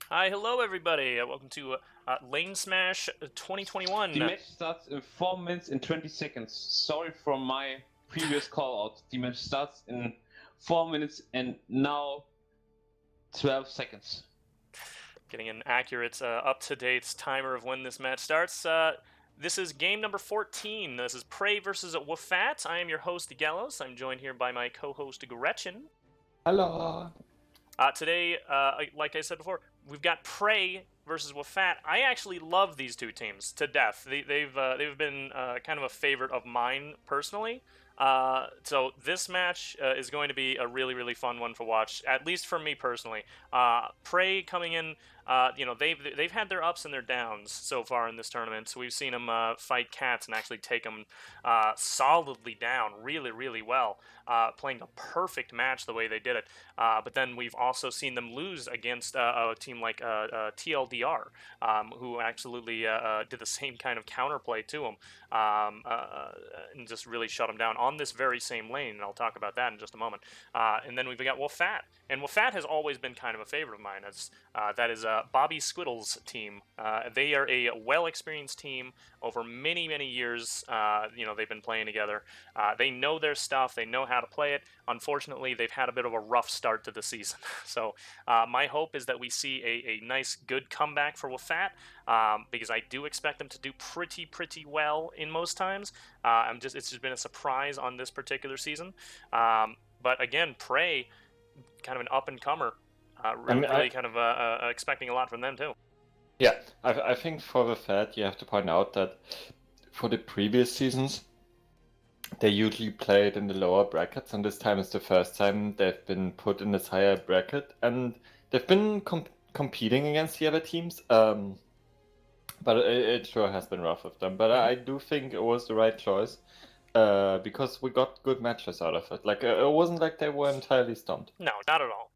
Hi, hello everybody. Welcome to LaneSmash 2021. The match starts in 4 minutes and 20 seconds. Sorry for my previous call out. The match starts in 4 minutes and now 12 seconds. Getting an accurate, up-to-date timer of when this match starts. This is game number 14. This is Prey versus WFAT. I am your host, Gallows. I'm joined here by my co-host, Gretchen. Hello. Today, like I said before, we've got Prey versus WFAT. I actually love these two teams to death. They've been kind of a favorite of mine personally. So this match is going to be a really, really fun one to watch, at least for me personally. Prey coming in, they've had their ups and their downs so far in this tournament. So we've seen them fight cats and actually take them solidly down really, really well, playing a perfect match the way they did it. But then we've also seen them lose against a team like TLDR, who absolutely did the same kind of counterplay to them and just really shut them down on this very same lane, and I'll talk about that in just a moment. And then we've got WFAT, and WFAT has always been kind of a favorite of mine. As that is Bobby Squiddle's team. They are a well-experienced team over many, many years. They've been playing together. They know their stuff. They know how to play it. Unfortunately, they've had a bit of a rough start to the season. So my hope is that we see a nice, good comeback for WFAT, because I do expect them to do pretty well in most times. It's just been a surprise on this particular season. But again, Prey, kind of an up-and-comer. Really kind of expecting a lot from them too. Yeah, I think for WFAT you have to point out that for the previous seasons they usually played in the lower brackets, and this time is the first time they've been put in this higher bracket, and they've been competing against the other teams. But it sure has been rough with them. But I do think it was the right choice, because we got good matches out of it. Like it wasn't like they were entirely stumped. No, not at all.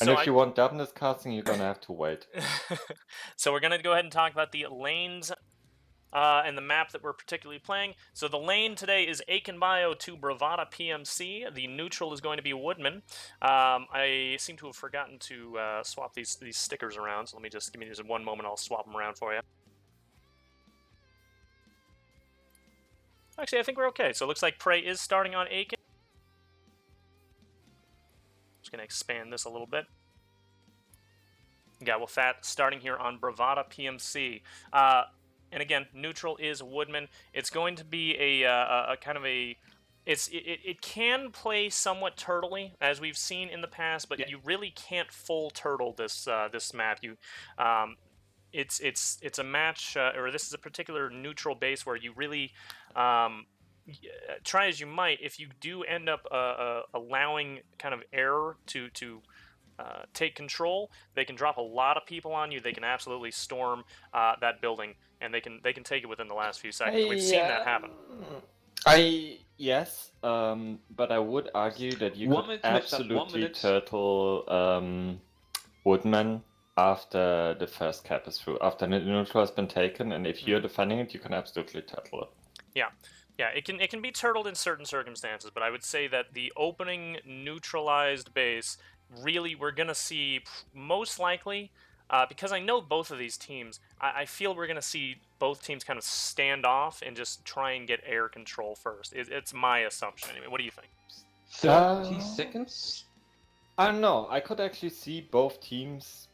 And if you want Dubness casting, you're gonna have to wait. So we're gonna go ahead and talk about the lanes and the map that we're particularly playing. So the lane today is Akinbayo to Bravada PMC. The neutral is going to be Woodman. I seem to have forgotten to swap these stickers around, so give me just one moment, I'll swap them around for you. Actually, I think we're okay. So it looks like Prey is starting on Akin. Just going to expand this a little bit. Got WFAT starting here on Bravada PMC. And again, neutral is Woodman. It's going to be a kind of a... It can play somewhat turtley, as we've seen in the past, but yeah, you really can't full turtle this map. It's a match, or this is a particular neutral base where you really... try as you might, if you do end up allowing kind of error to take control, they can drop a lot of people on you. They can absolutely storm that building, and they can take it within the last few seconds. We've seen that happen. Yes, but I would argue that you could absolutely turtle Woodman after the first cap is through, after the neutral has been taken, and if you're defending it, you can absolutely turtle it. Yeah, it can be turtled in certain circumstances, but I would say that the opening neutralized base, really, we're going to see most likely, because I know both of these teams, I feel we're going to see both teams kind of stand off and just try and get air control first. It's my assumption anyway. What do you think? 30 seconds? I don't know. I could actually see both teams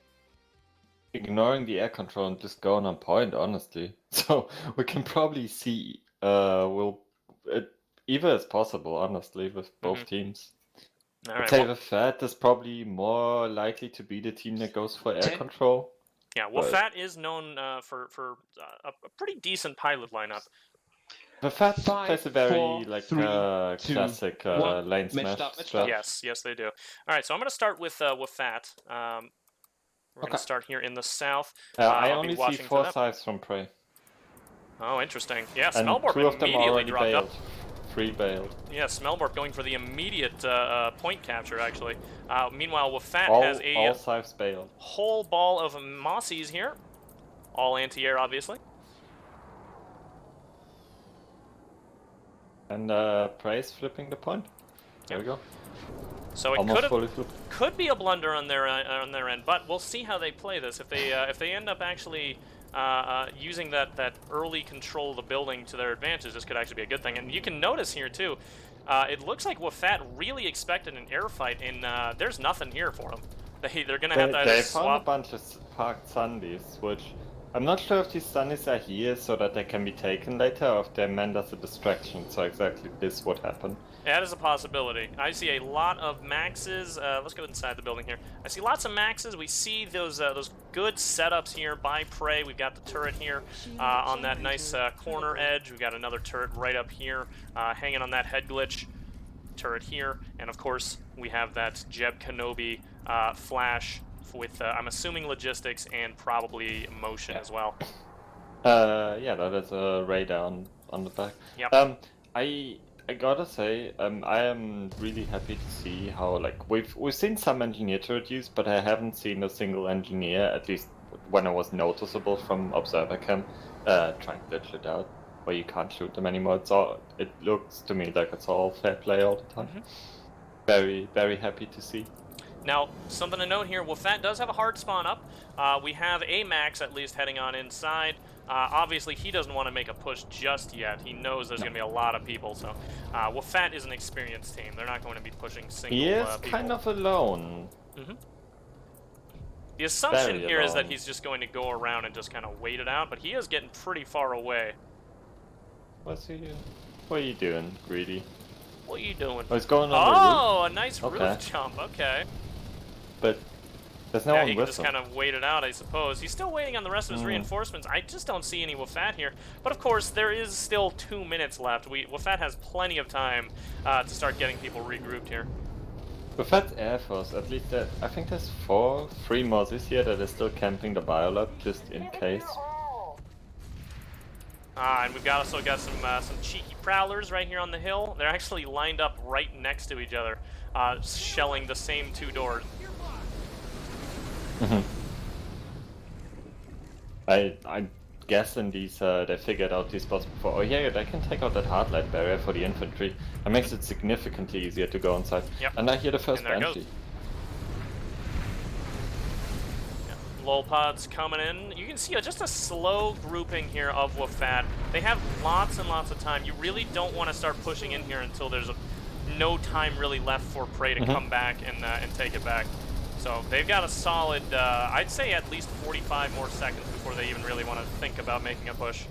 ignoring the air control and just going on point, honestly. So we can probably see either is possible, honestly, with both teams. I'd say WFAT is probably more likely to be the team that goes for air control. Yeah, WFAT is known for a pretty decent pilot lineup. WFAT plays a very classic LaneSmash strat. Yes, they do. All right, so I'm going to start with WFAT. We're going to start here in the south. I only see 4 sides from Prey. Oh, interesting. Yeah, Smellborg immediately dropped up. 3 bailed. Yeah, Smellborg going for the immediate point capture, actually. Meanwhile, WFAT has all sides bailed. Whole ball of Mossies here. All anti-air, obviously. And Prey's flipping the point. There we go. So it Almost fully flipped. could be a blunder on their end, but we'll see how they play this. If they end up actually using that early control of the building to their advantage, this could actually be a good thing. And you can notice here too, it looks like WFAT really expected an air fight, and there's nothing here for them. They're gonna have to either They swap. found a bunch of parked Sundays, which I'm not sure if these Sundays are here so that they can be taken later, or if they're meant as a distraction. So exactly this would happen. That is a possibility. I see a lot of maxes. Let's go inside the building here. I see lots of maxes. We see those good setups here by Prey. We've got the turret here on that nice corner edge. We've got another turret right up here hanging on that head glitch. Turret here. And of course, we have that Jeb Kenobi flash with, I'm assuming, logistics and probably motion as well. Yeah, that is a radar on the back. Yep. I gotta say, I am really happy to see how, like, we've seen some engineer turret use, but I haven't seen a single engineer, at least when it was noticeable from observer cam, trying to glitch it out, where you can't shoot them anymore. It looks to me like it's all fair play all the time. Very, very happy to see. Now, something to note here, WFAT does have a hard spawn up. We have a Max at least heading on inside. Obviously, he doesn't want to make a push just yet. He knows there's going to be a lot of people, so WFAT is an experienced team. They're not going to be pushing single He is people. kind of alone. The assumption Very here is that alone. he's just going to go around and just kind of wait it out, but he is getting pretty far away. What's he doing? What are you doing, Greedy? What are you doing? Oh, he's going on the roof? Oh, a nice Okay. roof jump. Okay. But there's no Yeah, one he can with just him. kind of wait it out, I suppose. He's still waiting on the rest of his reinforcements. I just don't see any WFAT here. But of course, there is still 2 minutes left. WFAT has plenty of time to start getting people regrouped here. With that Air Force, at least I think there's 3 more this year that are still camping the biolab just in case. And we've also got some cheeky prowlers right here on the hill. They're actually lined up right next to each other, shelling the same 2 doors. I'm guessing these they figured out these spots before. Oh yeah, they can take out that hard light barrier for the infantry. That makes it significantly easier to go inside. Yep. And I hear the first And there it Banshee. Lol pods coming in. You can see just a slow grouping here of WFAT. They have lots and lots of time. You really don't want to start pushing in here until there's no time really left for Prey to come back and take it back. So they've got a solid, I'd say at least 45 more seconds before they even really want to think about making a push.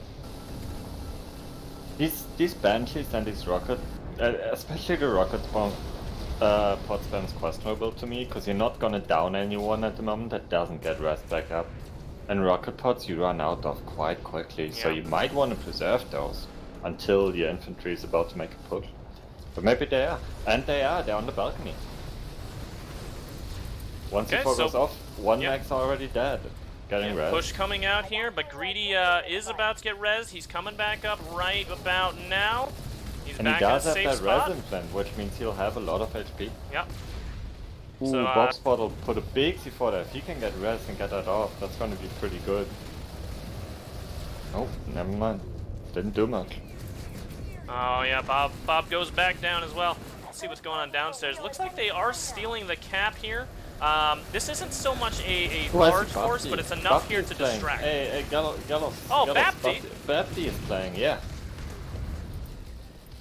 These Banshees and these rocket, especially the rocket spawn, pod spam is questionable to me, because you're not gonna down anyone at the moment that doesn't get rest back up. And rocket pods you run out of quite quickly, so you might want to preserve those until your infantry is about to make a push. But maybe they are. And they're on the balcony. Once the four goes off, one Max already dead. Getting res. Push coming out here, but Greedy is about to get res. He's coming back up right about now. He's And he back in a does have safe that spot. res implant, which means he'll have a lot of HP. Yep. Ooh, So, Bobspot will put a big C4 there. If he can get res and get that off, that's gonna be pretty good. Oh, never mind. Didn't do much. Oh yeah, Bob goes back down as well. Let's see what's going on downstairs. Looks like they are stealing the cap here. This isn't so much a large force, but it's enough here to distract. Hey, Gallos. Oh, Bapti. Bapti is playing, yeah.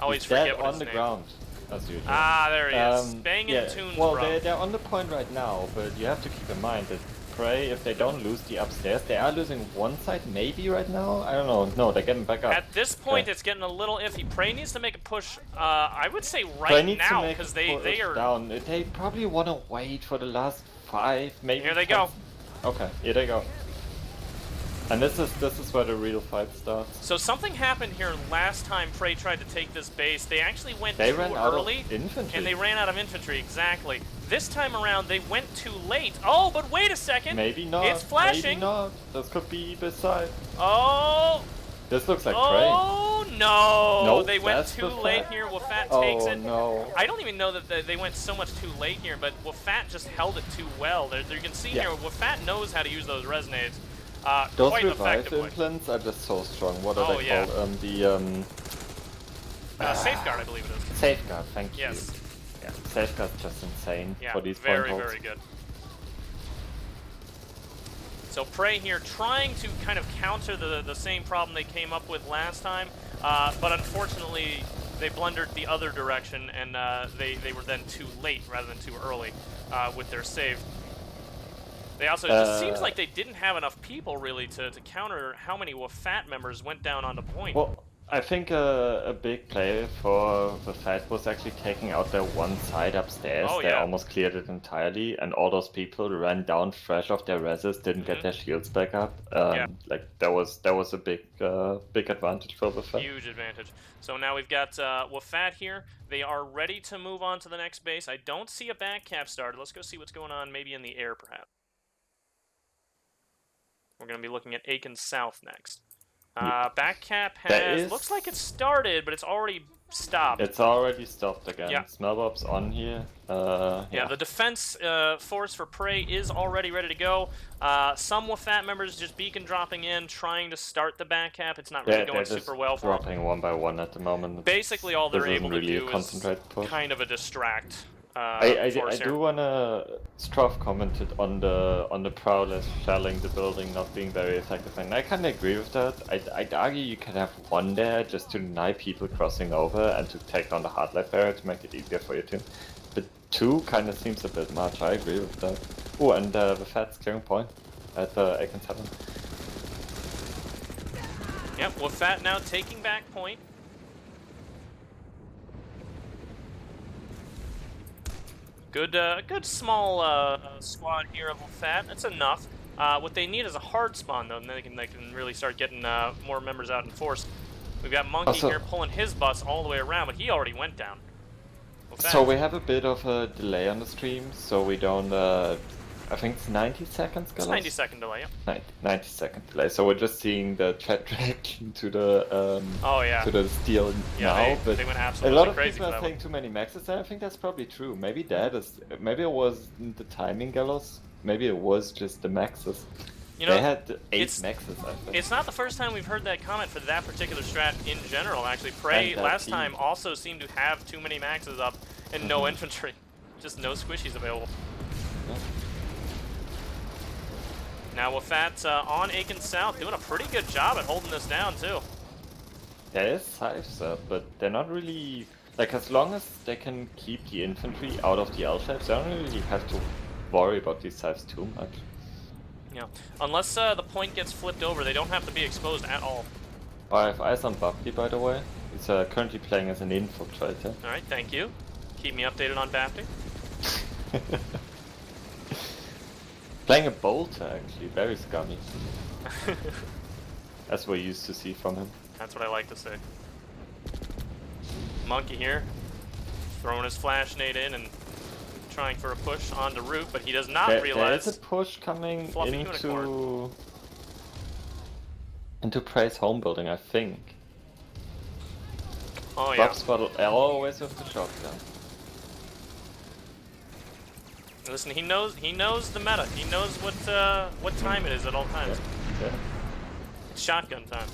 Always He's forget dead what on his the name. ground, as usual. Ah, there he is. Banging tunes, well, bro. they're on the point right now, but you have to keep in mind that Prey, if they don't lose the upstairs, they are losing one side maybe right now? I don't know. No, they're getting back up. At this point, it's getting a little iffy. Prey needs to make a push, I would say Prey right needs now, to make because a they push are... down. They probably want to wait for the last 5, maybe. Here they go. Okay, here they go. And this is where the real fight starts. So something happened here last time Prey tried to take this base. They actually went They too ran out early, of infantry. and they ran out of infantry, exactly. This time around, they went too late. Oh, but wait a second. Maybe not. It's flashing. Maybe not. This could be beside. Oh. This looks like Prey. Oh, no. Nope, They went that's too WFAT. late here. WFAT takes Oh it. no. I don't even know that they went so much too late here, but WFAT just held it too well. You can see here, WFAT knows how to use those resonades Those quite revive effectively. implants are just so strong. What are they called? Safeguard, I believe it is. Safeguard, thank Yes. Yeah, Safeguard's just insane Yeah, for these very, point holds. very good. So Prey here trying to kind of counter the same problem they came up with last time, but unfortunately they blundered the other direction, and they were then too late rather than too early with their save. They also, it just seems like they didn't have enough people really to counter how many WFAT members went down on the point. Well, I think a big play for the fight was actually taking out their one side upstairs. Oh, They yeah. almost cleared it entirely, and all those people ran down fresh off their reses, didn't get their shields back up. Yeah. Like that was a big advantage for the fight. Huge advantage. So now we've got WFAT here. They are ready to move on to the next base. I don't see a back cap started. Let's go see what's going on, maybe in the air, perhaps. We're going to be looking at Aiken South next. Back cap has... looks like it started, but it's already stopped. It's already stopped again. Yeah. Smellbob's on here. Yeah, the defense force for Prey is already ready to go. Some WFAT members just beacon dropping in, trying to start the back cap. It's not really going super well for them. Dropping one by one at the moment. Basically, all they're able to really do is kind of a distract. I do wanna. Stroff commented on the Prowlers shelling the building not being very effective, and I kinda agree with that. I'd argue you can have one there just to deny people crossing over and to take down the hard life barrier to make it easier for your team. But two kinda seems a bit much. I agree with that. Oh, and the Fat's clearing point at Aiken 7. Yep, WFAT now taking back point. Good small squad here of WFAT. That's enough. What they need is a hard spawn though, and then they can really start getting more members out in force. We've got Monkey here pulling his bus all the way around, but he already went down. So we have a bit of a delay on the stream, so we don't. I think it's 90 seconds. It's 90-second delay. Yeah. 90-second delay. So we're just seeing the chat reaction to the to the steal now. But they went a absolutely lot of crazy people are saying too many maxes, and I think that's probably true. Maybe maybe it was the timing, Gallows. Maybe it was just the maxes. You know, they had 8 maxes, I think. It's not the first time we've heard that comment for that particular strat in general, actually. Prey last time also seemed to have too many maxes up and no infantry. Just no squishies available. Yeah. Now WFAT on Aiken South doing a pretty good job at holding this down too. There is scythes up, but they're not really... Like, as long as they can keep the infantry out of the L-shapes, they don't really have to worry about these scythes too much. Yeah, unless the point gets flipped over, they don't have to be exposed at all. I have eyes on Bapti, by the way. He's currently playing as an infiltrator. Alright, thank you. Keep me updated on Bapti. Playing a bolter, actually, very scummy. As we're used to see from him. That's what I like to say. Monkey here, throwing his flash nade in and trying for a push onto root, but he does not realize. There's a push coming into Prey's home building, I think. Oh yeah. Bob's always with the shotgun. Listen, he knows the meta. He knows what time it is at all times. Yeah. It's shotgun time.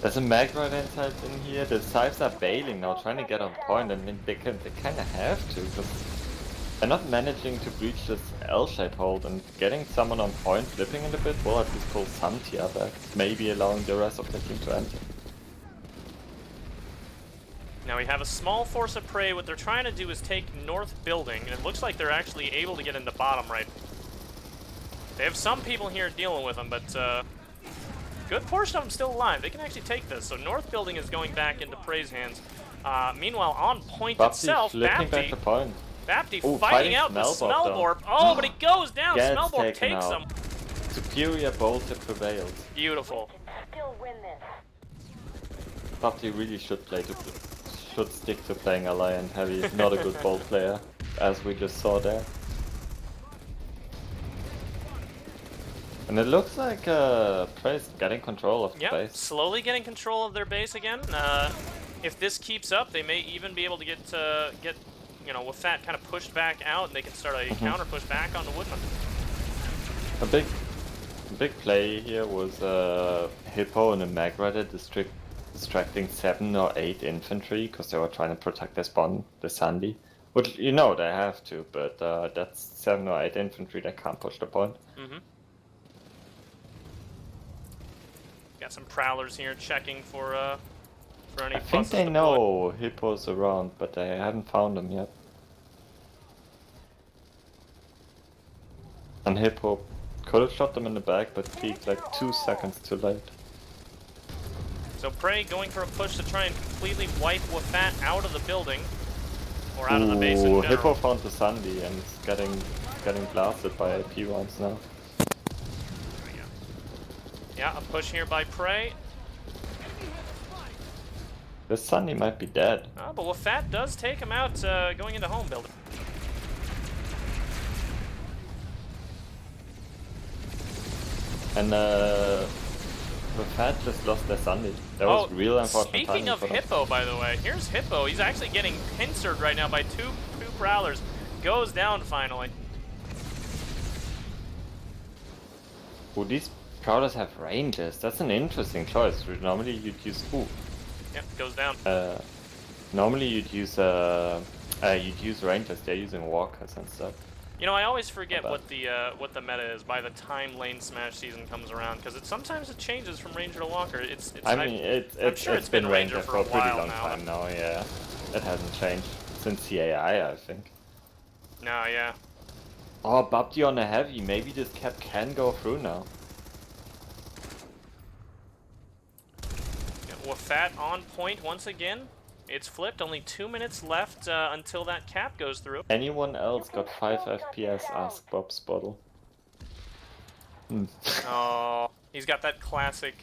There's a mag right inside in here. The scythes are bailing now, trying to get on point. I mean, they kind of have to, because they're not managing to breach this L-shape hold, and getting someone on point, flipping it a bit, will at least pull some TR back, maybe allowing the rest of the team to enter. Now we have a small force of Prey. What they're trying to do is take north building, and it looks like they're actually able to get into bottom right. They have some people here dealing with them, but good portion of them still alive. They can actually take this. So north building is going back into Prey's hands. Meanwhile, on point itself, Bapti fighting out the Smellborp. Oh, but he goes down. Smellborp takes him. Superior bolter prevails. Beautiful. Bapti really should stick to playing ally and heavy. He's not a good bolt player, as we just saw there. And it looks like Prey's getting control of the base. Slowly getting control of their base again. If this keeps up, they may even be able to get you know, WFAT kind of pushed back out, and they can start a counter push back on the Woodman. A big play here was Hippo in a Mag Rider distracting 7 or 8 infantry because they were trying to protect their spawn, the Sandy. Which, you know, they have to, but that's 7 or 8 infantry that can't push the point. Mm-hmm. Got some prowlers here checking for any I think pluses they deployed. know Hippo's around, but they haven't found him yet. And Hippo could have shot them in the back, but peeked like 2 seconds too late. So Prey going for a push to try and completely wipe WFAT out of the building. Or out of the base in general. Hippo found the Sandy and is getting blasted by AP rounds now. There we go. Yeah, a push here by Prey. The Sandy might be dead. Oh, but WFAT does take him out going into home building. And WFAT just lost their Sandy. That was real unfortunate. Speaking of Hippo, by the way, here's Hippo. He's actually getting pincered right now by two prowlers. Goes down finally. Oh, these prowlers have ranges. That's an interesting choice. Normally you'd use Yep, goes down. normally you'd use rangers. They're using walkers and stuff. You know, I always forget what the meta is by the time LaneSmash season comes around, because sometimes it changes from Ranger to Walker. I'm sure it's been Ranger for a pretty while long now. time now. Yeah, it hasn't changed since CAI, I think. No, yeah. Oh, Babdi on a heavy. Maybe this cap can go through now. WFAT on point once again. It's flipped. Only 2 minutes left until that cap goes through. Anyone else got 5 FPS? Ask Bob Spottle. Oh, he's got that classic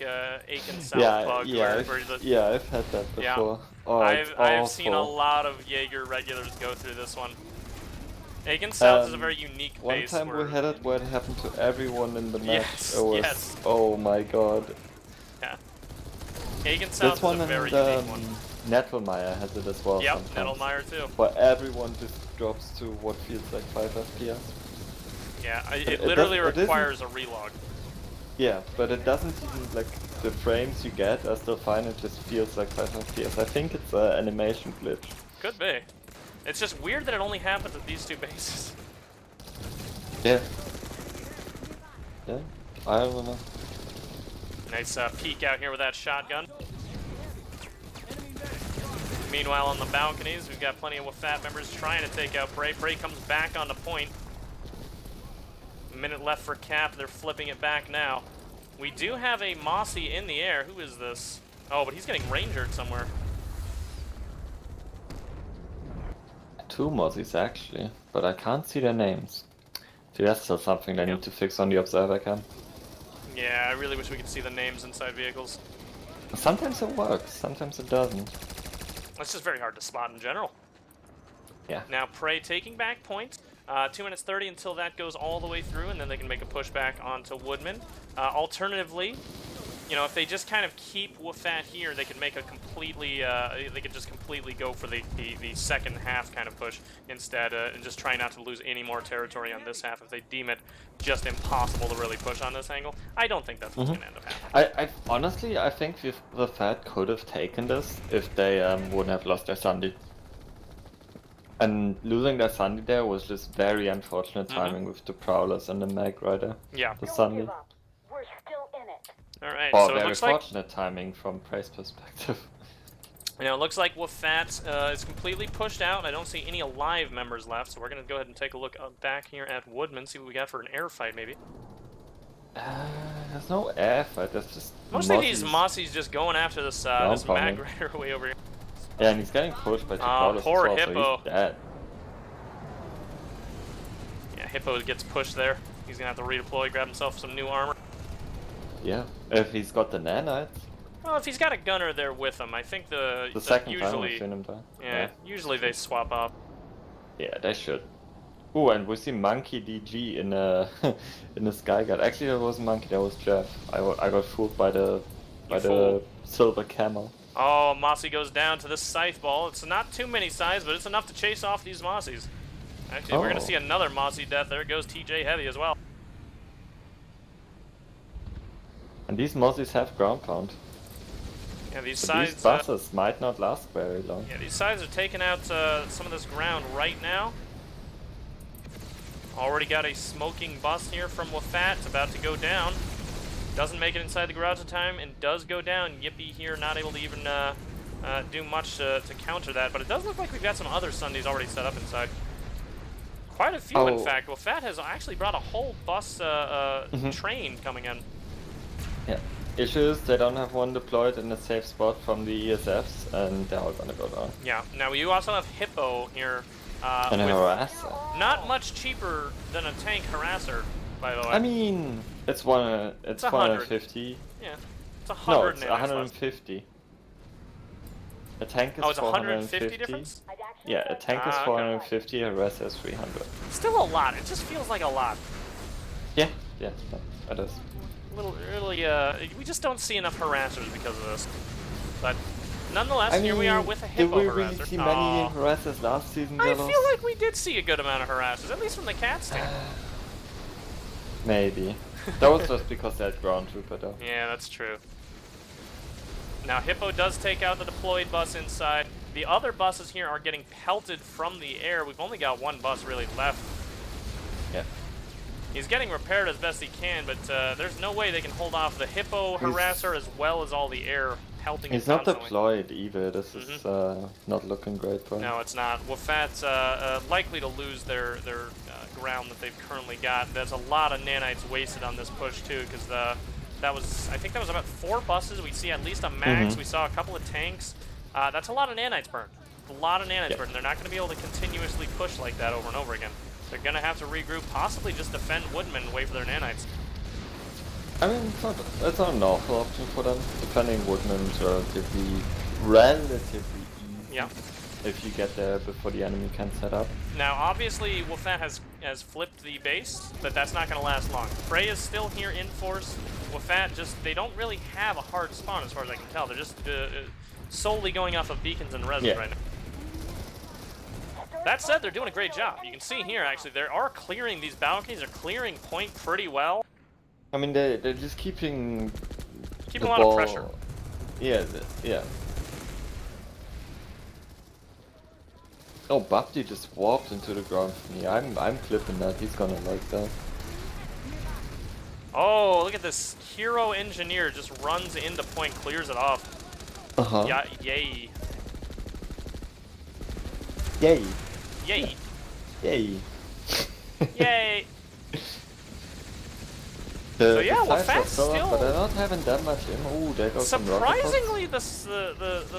Aiken South bug. Yeah, I've had that before. Yeah. Oh, I've seen a lot of Jaeger regulars go through this one. Aiken South is a very unique base. One time we had it where it happened to everyone in the match. Yes, It was, yes. Oh my god. Yeah. Aiken South is a very unique one. Nettelmeyer has it as well. Yep, sometimes, Nettelmeyer too. where everyone just drops to what feels like 5 FPS. Yeah, it literally requires a relog. Yeah, but it doesn't even, like, the frames you get are still fine, it just feels like 5 FPS. I think it's an animation glitch. Could be. It's just weird that it only happens at these two bases. Yeah. Yeah, I don't know. Nice peek out here with that shotgun. Meanwhile, on the balconies, we've got plenty of WFAT members trying to take out Prey. Prey comes back on the point. A minute left for cap. They're flipping it back now. We do have a Mossy in the air. Who is this? Oh, but he's getting rangered somewhere. 2 Mozzies actually, but I can't see their names. See, that's still something they need to fix on the observer cam. Yeah, I really wish we could see the names inside vehicles. Sometimes it works, sometimes it doesn't. It's just very hard to spot in general. Yeah. Now Prey taking back points. 2 minutes 30 until that goes all the way through, and then they can make a pushback onto Woodman. Alternatively, you know, if they just kind of keep WFAT here, they could make a completely, they could just completely go for the second half kind of push instead, and just try not to lose any more territory on this half if they deem it just impossible to really push on this angle. I don't think that's what's going to end up happening. Honestly, I think the Fed could have taken this if they wouldn't have lost their Sandy. And losing their Sandy there was just very unfortunate timing with the Prowlers and the Mag Rider. Yeah. The Sandy. We're still in it. Alright, Or so it very looks like... fortunate timing from Prey's perspective. You know, it looks like WFAT is completely pushed out. I don't see any alive members left, so we're going to go ahead and take a look back here at Woodman, see what we got for an air fight, maybe. There's no air fight, there's just Mostly these Mossies just going after this, this Mag Rider way over here. Yeah, and he's getting pushed by 2 Prowlers as poor well, Hippo. so he's dead. Yeah, Hippo gets pushed there. He's going to have to redeploy, grab himself some new armor. Yeah, if he's got the nanites. Well, if he's got a gunner there with him, I think the second time usually, we've seen him die. yeah, usually they swap up. Yeah, they should. Ooh, and we see Monkey DG in a in the Sky Guard. Actually, that wasn't Monkey, that was Jeff. I got fooled by the silver camel. Oh, Mossy goes down to this scythe ball. It's not too many scythes, but it's enough to chase off these Mossies. Actually, we're going to see another Mossy death. There goes TJ Heavy as well. And these Mossies have ground pound. Yeah, these So sides. these buses might not last very long. Yeah, these sides are taking out some of this ground right now. Already got a smoking bus here from WFAT. It's about to go down. Doesn't make it inside the garage in time and does go down. Yippee here, not able to even do much to counter that. But it does look like we've got some other Sundays already set up inside. Quite a few, in fact. WFAT has actually brought a whole bus train coming in. Yeah. Issues, they don't have one deployed in a safe spot from the ESFs, and they're all gonna go down. Yeah. Now you also have Hippo here. And a harasser. Not much cheaper than a tank harasser, by the way. I mean, it's 150. Yeah. It's 100. No, it's 150. A tank is 150 450. difference? Yeah, a tank is okay. 450, a harasser is 300. Still a lot. It just feels like a lot. Yeah, it is. Really, we just don't see enough harassers because of this. But nonetheless, I mean, here we are with a Hippo did we really harasser. see many harassers last season? I feel like we did see a good amount of harassers, at least from the Cats team. Maybe. That was just because they had ground trooper though. Yeah, that's true. Now Hippo does take out the deployed bus inside. The other buses here are getting pelted from the air. We've only got one bus really left. Yeah. He's getting repaired as best he can, but there's no way they can hold off the Hippo harasser as well as all the air pelting him He's not constantly. deployed either. This is not looking great for him. No, it's not. WFAT's likely to lose their ground that they've currently got. There's a lot of nanites wasted on this push too, because I think that was about 4 buses. We see at least a max. We saw a couple of tanks. That's a lot of nanites burned. A lot of nanites burned. They're not going to be able to continuously push like that over and over again. They're going to have to regroup, possibly just defend Woodman and wait for their nanites. I mean, it's not an awful option for them. Defending Woodman is relatively easy. Yeah. If you get there before the enemy can set up. Now, obviously, WFAT has flipped the base, but that's not going to last long. Prey is still here in force. WFAT they don't really have a hard spawn as far as I can tell. They're just solely going off of beacons and resin right now. That said, they're doing a great job. You can see here, actually, they are clearing these balconies. They're clearing point pretty well. I mean, they're just keeping a lot of pressure. Yeah, yeah. Oh, Babdi just warped into the ground for me. I'm clipping that. He's gonna like that. Oh, look at this hero engineer just runs into point, clears it off. Yeah, yay. Yay. Yay. Yay. Yay. So yeah, WFAT's still... But they're not having that much ammo. Ooh, there goes some rocket surprisingly, the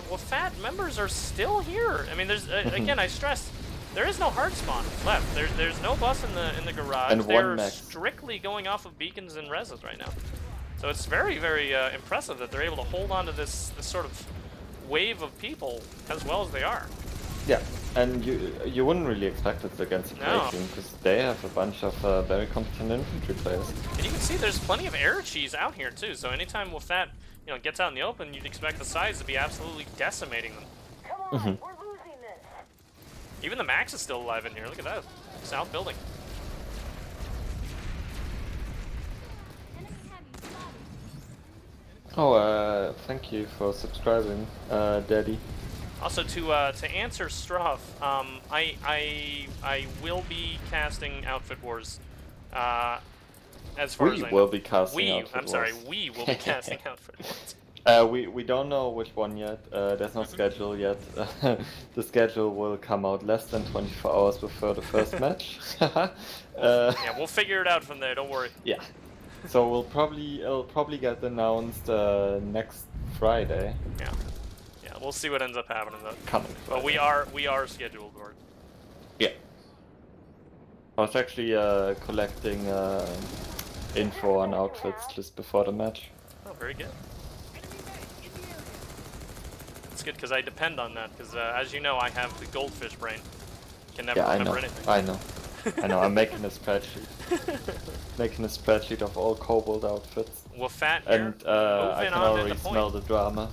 WFAT members are still here. I mean, there's again, I stress, there is no hard spawn left. There's no bus in the garage. And they're max. strictly going off of beacons and reses right now. So it's very, very impressive that they're able to hold on to this sort of wave of people as well as they are. Yeah, and you wouldn't really expect it against a Prey team because they have a bunch of very competent infantry players. And you can see there's plenty of air cheese out here too. So anytime WFAT gets out in the open, you'd expect the sides to be absolutely decimating them. Come on, we're losing this. Even the Max is still alive in here. Look at that, south building. Oh, thank you for subscribing, Daddy. Also, to answer Struff, I will be casting Outfit Wars. As far as I know. We will be casting Outfit Wars. I'm sorry, we will be casting Outfit Wars. We don't know which one yet. There's no schedule yet. The schedule will come out less than 24 hours before the first match. Yeah, we'll figure it out from there. Don't worry. Yeah. So it'll probably get announced next Friday. Yeah. Yeah, we'll see what ends up happening though. Coming. But we are scheduled for it. Yeah. I was actually collecting info on outfits just before the match. Oh, very good. It's good because I depend on that because as you know, I have the goldfish brain. Can never remember anything. I know. I know. I'm making a spreadsheet. Making a spreadsheet of all Kobold outfits. WFAT and I can already smell the drama.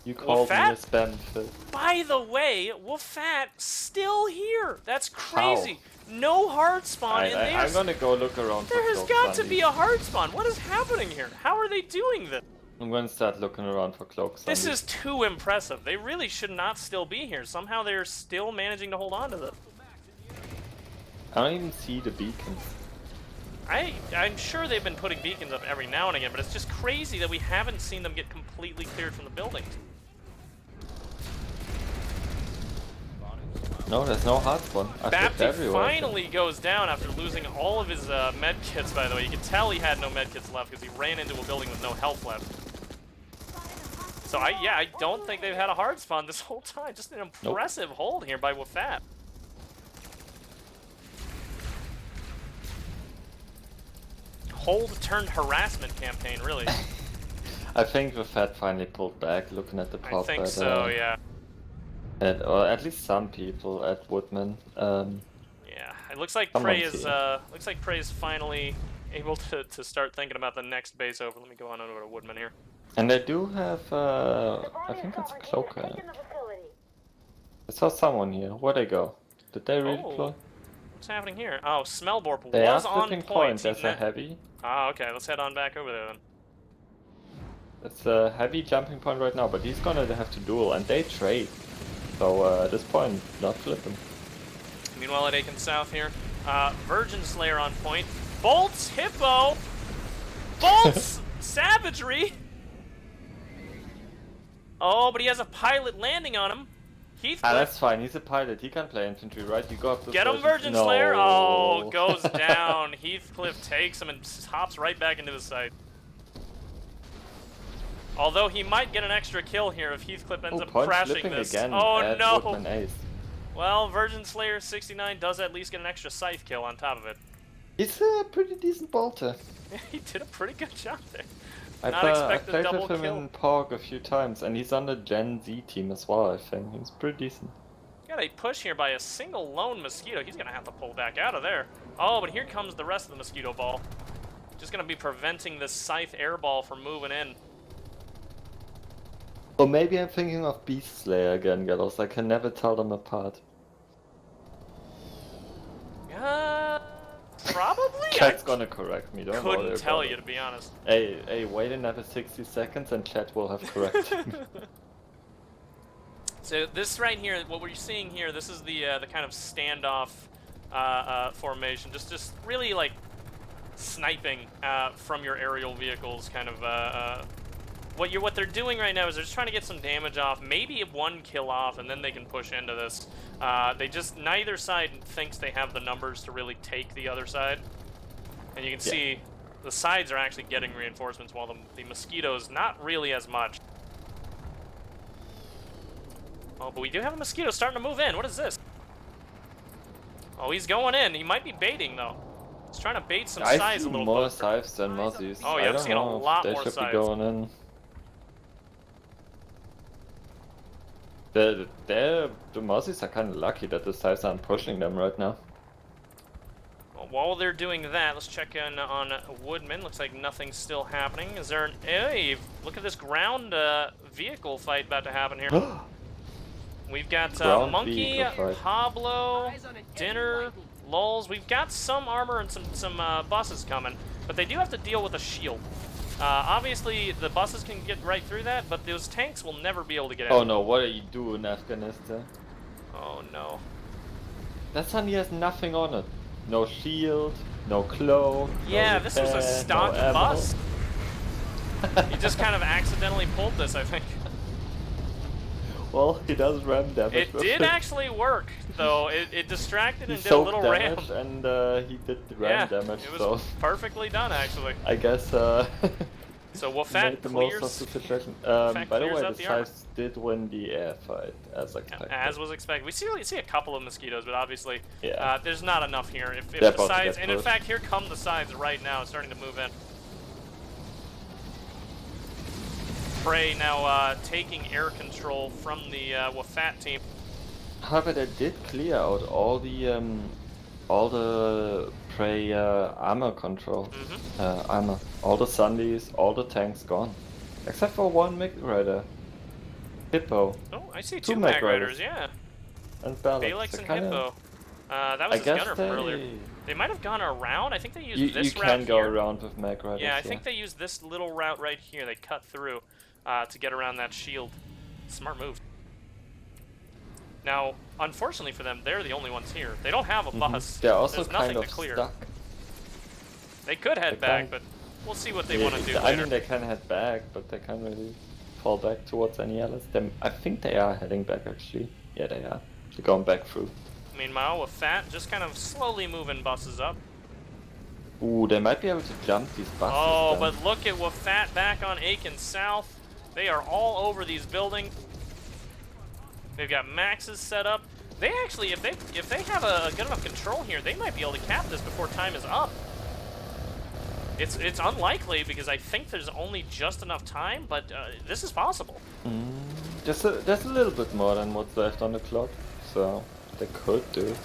You called me a spam fit. By the way, WFAT still here. That's crazy. How? No hard spawn in there. I'm gonna go look around. There has got to be a hard spawn. What is happening here? How are they doing this? I'm gonna start looking around for cloaks. This is too impressive. They really should not still be here. Somehow they're still managing to hold on to them. I don't even see the beacons. I'm sure they've been putting beacons up every now and again, but it's just crazy that we haven't seen them get completely cleared from the buildings. No, there's no hard spawn. I flipped Bapti everywhere. finally goes down after losing all of his med kits, by the way. You can tell he had no med kits left because he ran into a building with no health left. So I don't think they've had a hard spawn this whole time. Just an impressive hold here by WFAT. Hold turned harassment campaign, really. I think WFAT finally pulled back, looking at the I pop. think so, yeah. Or at least some people at Woodman. Yeah, it looks like Someone's Prey is finally able to start thinking about the next base over. Let me go on over to Woodman here. And they do have, I think it's a cloaker. Taking the facility. I saw someone here. Where'd they go? Did they redeploy? What's happening here? Oh, Smellborp They are was on flipping point. coins as a heavy. Ah, okay, let's head on back over there then. It's a heavy jumping point right now, but he's gonna have to duel, and they trade. So at this point, not flipping. Meanwhile, at Aiken South here, Virgin Slayer on point. Bolts Hippo! Bolts Savagery! Oh, but he has a pilot landing on him. Heathcliff. That's fine, he's a pilot, he can play infantry, right? You go up to Get him, Virgin no. Slayer! Oh, goes down. Heathcliff takes him and hops right back into the site. Although he might get an extra kill here if Heathcliff ends up crashing this. Again Oh no! Woodman Ace. Well, Virgin Slayer 69 does at least get an extra scythe kill on top of it. He's a pretty decent bolter. He did a pretty good job there. I played with him in POG a few times, and he's on the Gen Z team as well, I think. He's pretty decent. Got a push here by a single lone Mosquito. He's going to have to pull back out of there. Oh, but here comes the rest of the Mosquito Ball. Just going to be preventing this Scythe Airball from moving in. Or maybe I'm thinking of Beast Slayer again, Gallows. I can never tell them apart. Probably? Chat's gonna correct me, don't worry. Couldn't tell you, to be honest. Hey, wait another 60 seconds and chat will have corrected me. So this right here, what we're seeing here, this is the kind of standoff formation. Just really like sniping from your aerial vehicles, kind of. What they're doing right now is they're just trying to get some damage off, maybe one kill off, and then they can push into this. Neither side thinks they have the numbers to really take the other side. And you can see the sides are actually getting reinforcements while the Mosquitoes not really as much. Oh, but we do have a Mosquito starting to move in. What is this? Oh, he's going in. He might be baiting, though. He's trying to bait some size a little more closer. scythes than Mozzies. Oh, yeah, I'm seeing a lot more they should scythes. be going in. The Mozzies are kind of lucky that the scythes aren't pushing them right now. Well, while they're doing that, let's check in on Woodman. Looks like nothing's still happening. Is there an... Hey, look at this ground vehicle fight about to happen here. We've got Monkey, Pablo, Dinner, Lulz. We've got some armor and some buses coming, but they do have to deal with a shield. Obviously, the buses can get right through that, but those tanks will never be able to get out. Oh no, what are you doing, Afghanistan? Oh no. That son, he has nothing on it. No shield, no cloak. Yeah, no this was a stock bus. He just kind of accidentally pulled this, I think. Well, he does ram damage. It did actually work, though. It distracted and he did a little ram. And he did the ram damage. It was so perfectly done, actually. I guess. So WFAT the clears. most of the situation. WFAT By the clears way, out the the armor. Scythes did win the air fight, as expected. As was expected. We see a couple of Mosquitoes, but obviously Yeah. there's not enough here. If They're the about to sides, get and in pushed. fact, here come the sides right now, starting to move in. Prey now taking air control from the WFAT team. However, they did clear out all the Prey armor control. Armor. All the Sundies, all the tanks gone. Except for one Mag Rider. Hippo. Oh, I see Two two Mag Mag Riders, Riders. yeah. And Ballard. Felix and Hippo. That was his gunner from earlier. They might have gone around. I think they used this route here. You can go around with mag riders. Yeah, I think they used this little route right here. They cut through to get around that shield. Smart move. Now, unfortunately for them, they're the only ones here. They don't have a bus. They're also There's nothing kind of to clear. stuck. They could head back, but we'll see what they want to do I later. mean, they can head back, but they can't really fall back towards any others. I think they are heading back, actually. Yeah, they are. They're going back through. Meanwhile, with Fat just kind of slowly moving buses up. Ooh, they might be able to jump these buses. Oh, then. but look at Wafat back on Aiken South. They are all over these buildings. They've got maxes set up. They actually, if they have a good enough control here, they might be able to cap this before time is up. It's unlikely because I think there's only just enough time, but this is possible. There's a little bit more than what's left on the clock, so they could do it.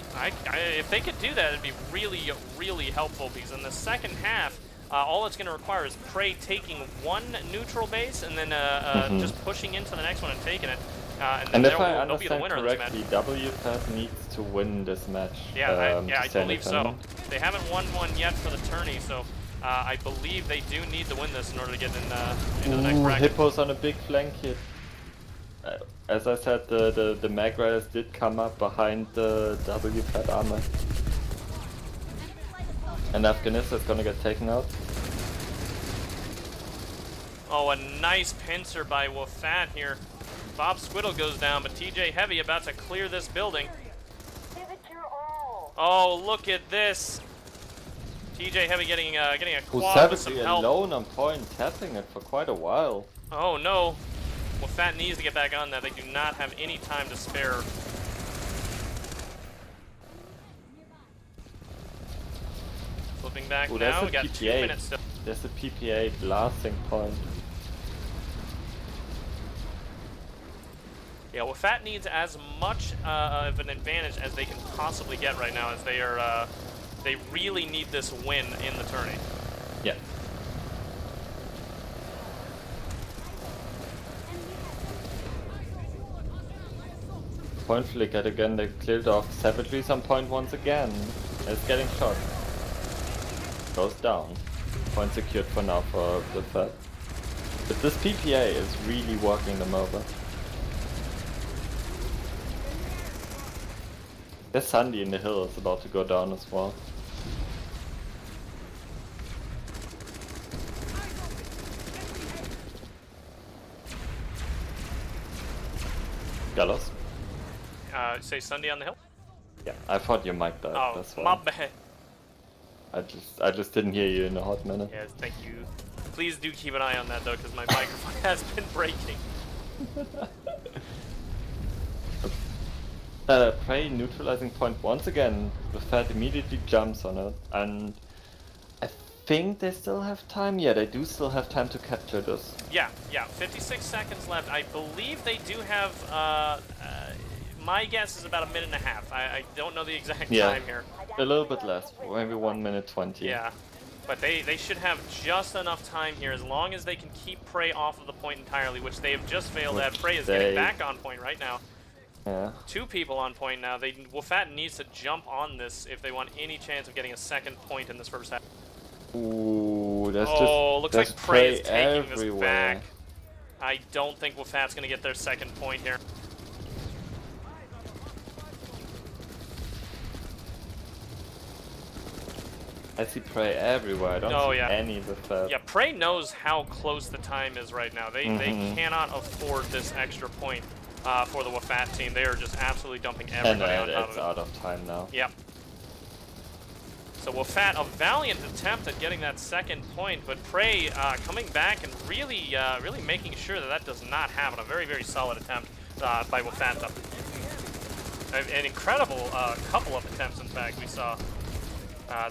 If they could do that, it'd be really, really helpful because in the second half, all it's going to require is Prey taking one neutral base and then just pushing into the next one and taking it. And if I they'll be the understand winner of this match. correctly, WFAT needs to win this match. Yeah, I to believe so. They haven't won one yet for the tourney, so I believe they do need to win this in order to get into the next bracket. Hippo's on a big flank here. As I said, the mag riders did come up behind the WFAT armor. And Afghanistan's gonna get taken out. Oh, a nice pincer by Wafat here. Bob Squiddle goes down, but TJ Heavy about to clear this building. Give it your all. Oh, look at this. TJ Heavy getting a Who's quad with some savagely help. alone on point, tapping it for quite a while. Oh no. Wafat needs to get back on that. They do not have any time to spare. Flipping back now, we got 2 minutes still. There's a PPA blasting point. Yeah, Wafat needs as much of an advantage as they can possibly get right now, as they are, they really need this win in the tourney. Yeah. Point flickered again, they cleared off savagery some point once again. It's getting shot. Goes down. Point secured for now for the Fed. But this PPA is really walking them over. There's Sandy in the hill, is about to go down as well. Gallows? Say Sunday on the hill? Yeah, I thought your mic died, Oh, that's why. my bad. I just didn't hear you in a hot minute. Yes, thank you. Please do keep an eye on that though, because my microphone has been breaking. Prey neutralizing point once again. The Fed immediately jumps on it, and I think they still have time. Yeah, they do still have time to capture this. Yeah, 56 seconds left. I believe they do have, my guess is about 1.5 minutes. I don't know the exact time here. A little bit less, maybe 1 minute 20. Yeah, but they should have just enough time here as long as they can keep Prey off of the point entirely, which they have just failed at. Prey is getting back on point right now. Yeah. 2 people on point now. Wafat needs to jump on this if they want any chance of getting a second point in this first half. Ooh, that's looks like Prey is taking everywhere. this back. I don't think Wafat's going to get their second point here. I see Prey everywhere. I don't see any of the Fed. Yeah, Prey knows how close the time is right now. They cannot afford this extra point for the Wafat team. They are just absolutely dumping everybody on top of it. It's out of time now. Yep. So Wafat, a valiant attempt at getting that second point, but Prey coming back and really making sure that does not happen. A very, very solid attempt by Wafat. An incredible couple of attempts, in fact, we saw.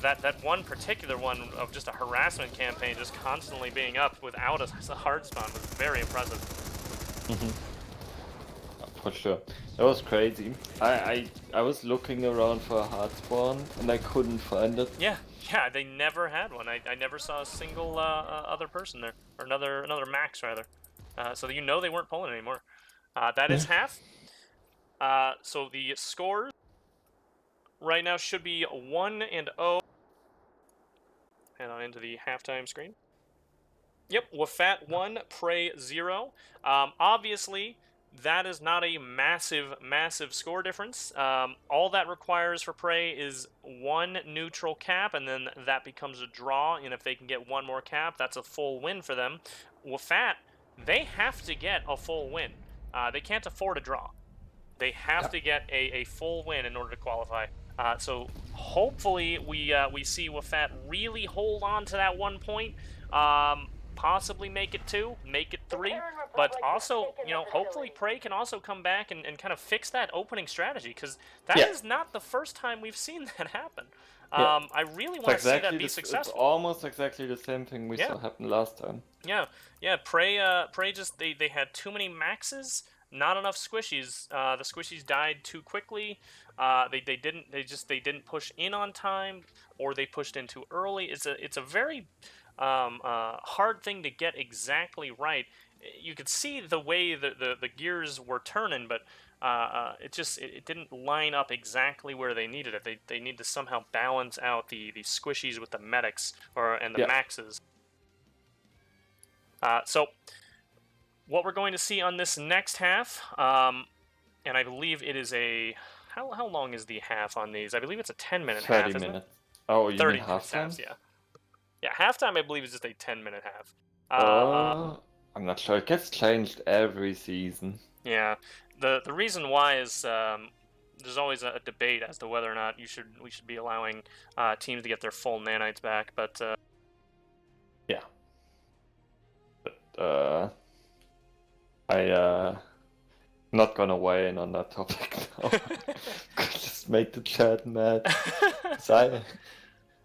That one particular one of just a harassment campaign, just constantly being up without a hard spawn, was very impressive. For sure. That was crazy. I was looking around for a hard spawn and I couldn't find it. Yeah, they never had one. I never saw a single other person there, or another max rather. So you know they weren't pulling anymore. That is half. So the scores right now should be 1-0. Head on into the halftime screen. Yep, WFAT 1, Prey 0. Obviously, that is not a massive score difference. All that requires for Prey is one neutral cap, and then that becomes a draw, and if they can get one more cap, that's a full win for them. WFAT, they have to get a full win. They can't afford a draw. They have to get a full win in order to qualify. So hopefully we see WFAT really hold on to that 1 point. Possibly make it 2, make it 3, but also, hopefully Prey can also come back and kind of fix that opening strategy, because that is not the first time we've seen that happen. I really want to see that be successful. It's almost exactly the same thing we saw happen last time. Yeah, Prey just, they had too many maxes, not enough squishies. The squishies died too quickly. They didn't push in on time, or they pushed in too early. It's a very hard thing to get exactly right. You could see the way the gears were turning, but it didn't line up exactly where they needed it. They need to somehow balance out the squishies with the medics and the maxes. So what we're going to see on this next half, and I believe it is a how long is the half on these? I believe it's a 10-minute half. 30 minutes. Oh, you 30 mean halftime? Yeah, halftime I believe is just a 10-minute half. I'm not sure. It gets changed every season. Yeah, the reason why is there's always a debate as to whether or not we should be allowing teams to get their full nanites back, but yeah. But I'm not gonna weigh in on that topic now. Just make the chat mad.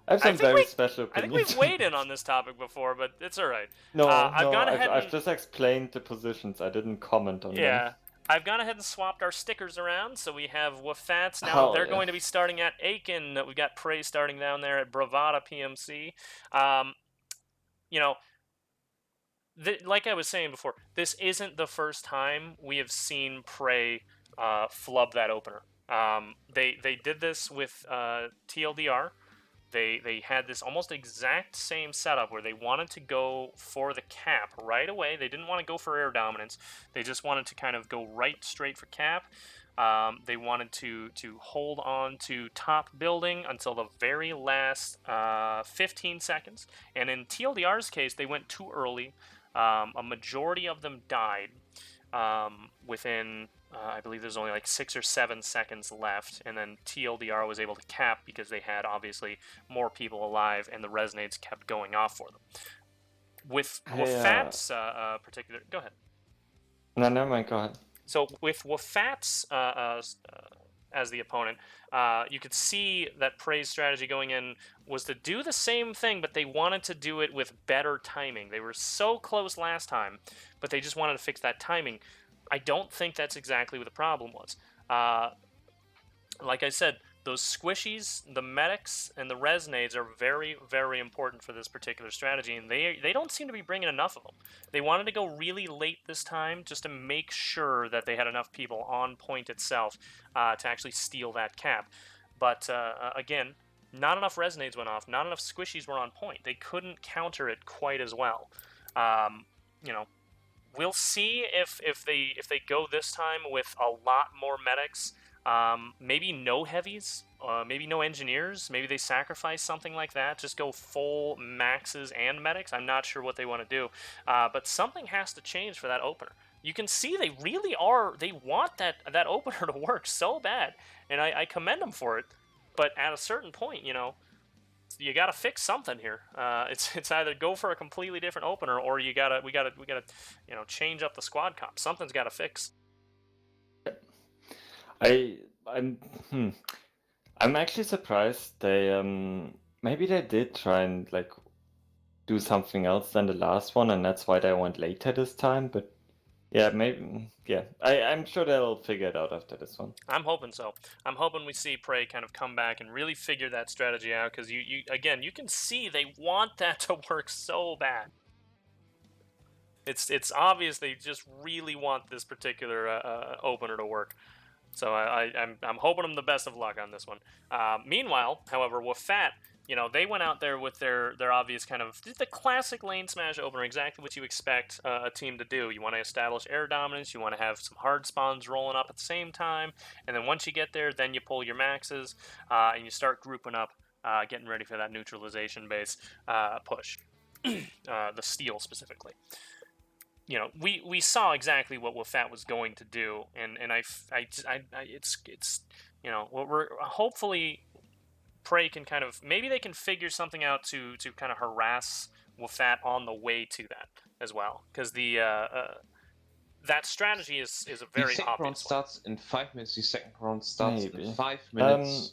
I have some very special opinions. I think we've weighed in on this topic before, but it's all right. No, I've just explained the positions. I didn't comment on them. Yeah, I've gone ahead and swapped our stickers around, so we have WFATs now. They're going to be starting at Aiken. We've got Prey starting down there at Bravada PMC. Like I was saying before, this isn't the first time we have seen Prey flub that opener. They did this with TLDR. They had this almost exact same setup where they wanted to go for the cap right away. They didn't want to go for air dominance. They just wanted to kind of go right straight for cap. They wanted to hold on to top building until the very last 15 seconds. And in TLDR's case, they went too early. A majority of them died within... I believe there's only like 6 or 7 seconds left, and then TLDR was able to cap because they had obviously more people alive, and the resonates kept going off for them. With WFAT's particular... Go ahead. No, never mind, go ahead. So with WFAT's as the opponent, you could see that Prey's strategy going in was to do the same thing, but they wanted to do it with better timing. They were so close last time, but they just wanted to fix that timing. I don't think that's exactly what the problem was. Like I said, those squishies, the medics, and the resonades are very, very important for this particular strategy, and they don't seem to be bringing enough of them. They wanted to go really late this time just to make sure that they had enough people on point itself to actually steal that cap. But again, not enough resonades went off, not enough squishies were on point. They couldn't counter it quite as well. We'll see if they go this time with a lot more medics. Maybe no heavies, maybe no engineers. Maybe they sacrifice something like that. Just go full maxes and medics. I'm not sure what they want to do, but something has to change for that opener. You can see they really are. They want that opener to work so bad, and I commend them for it. But at a certain point, you got to fix something here. It's either go for a completely different opener, or we gotta change up the squad comp. Something's got to fix. I'm actually surprised they maybe they did try and do something else than the last one, and that's why they went later this time. But I'm sure they'll figure it out after this one. I'm hoping so. I'm hoping we see Prey kind of come back and really figure that strategy out, because you can see they want that to work so bad. It's obvious they just really want this particular opener to work. So I'm hoping them the best of luck on this one. Meanwhile, however, WFAT, they went out there with their obvious kind of the classic LaneSmash opener, exactly what you expect a team to do. You want to establish air dominance, you want to have some hard spawns rolling up at the same time, and then once you get there, then you pull your maxes, and you start grouping up, getting ready for that neutralization base push, the steal specifically. We saw exactly what WFAT was going to do, and it's we're hopefully Prey can kind of maybe they can figure something out to kind of harass WFAT on the way to that as well, because the that strategy is a very the second round obvious one. starts in 5 minutes. The second round starts Maybe. in 5 minutes.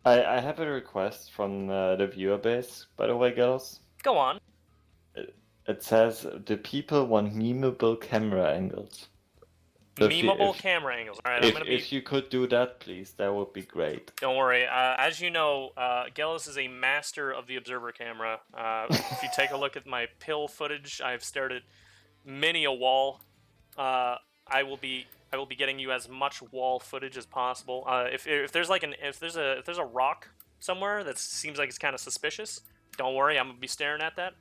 I have a request from the viewer base, by the way, girls. Go on. It says the people want memeable camera angles. So Memeable camera angles. All right, if you could do that, please, that would be great. Don't worry. As you know, Gellis is a master of the observer camera. If you take a look at my pill footage, I've started many a wall. I will be getting you as much wall footage as possible. If there's a rock somewhere that seems like it's kind of suspicious, don't worry. I'm gonna be staring at that.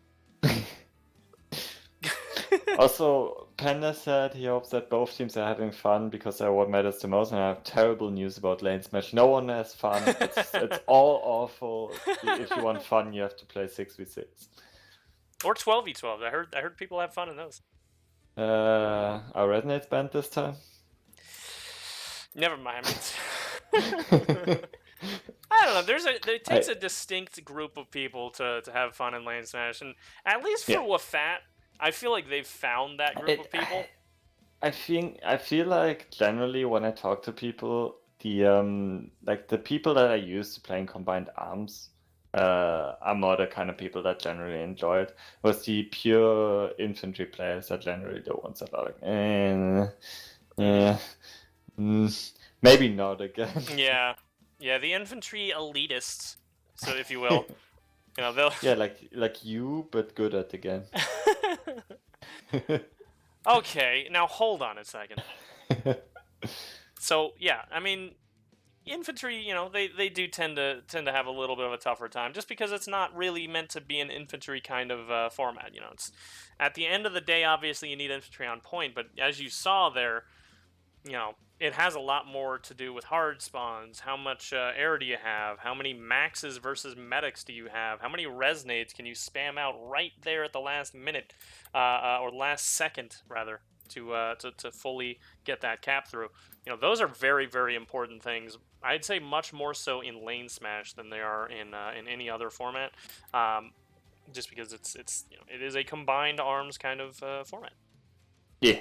Also, Panda said he hopes that both teams are having fun because they're what matters the most, and I have terrible news about LaneSmash. No one has fun. It's all awful. If you want fun, you have to play 6v6. Or 12v12. I heard people have fun in those. Are Resonates banned this time? Never mind. I don't know. It takes a distinct group of people to have fun in LaneSmash, and at least for WFAT, I feel like they've found that group of people. I feel like generally when I talk to people, the people that are used to playing combined arms are more the kind of people that generally enjoy it. Was the pure infantry players that generally the ones that are like, maybe not again. Yeah, the infantry elitists, so if you will. They'll... Yeah, like you, but good at the game. Okay, now hold on a second. So yeah, I mean, infantry, they do tend to have a little bit of a tougher time, just because it's not really meant to be an infantry kind of format. It's at the end of the day, obviously you need infantry on point, but as you saw there, it has a lot more to do with hard spawns. How much air do you have? How many maxes versus medics do you have? How many resonades can you spam out right there at the last minute, or last second rather, to fully get that cap through? Those are very, very important things. I'd say much more so in LaneSmash than they are in any other format, just because it is a combined arms kind of format. Yeah.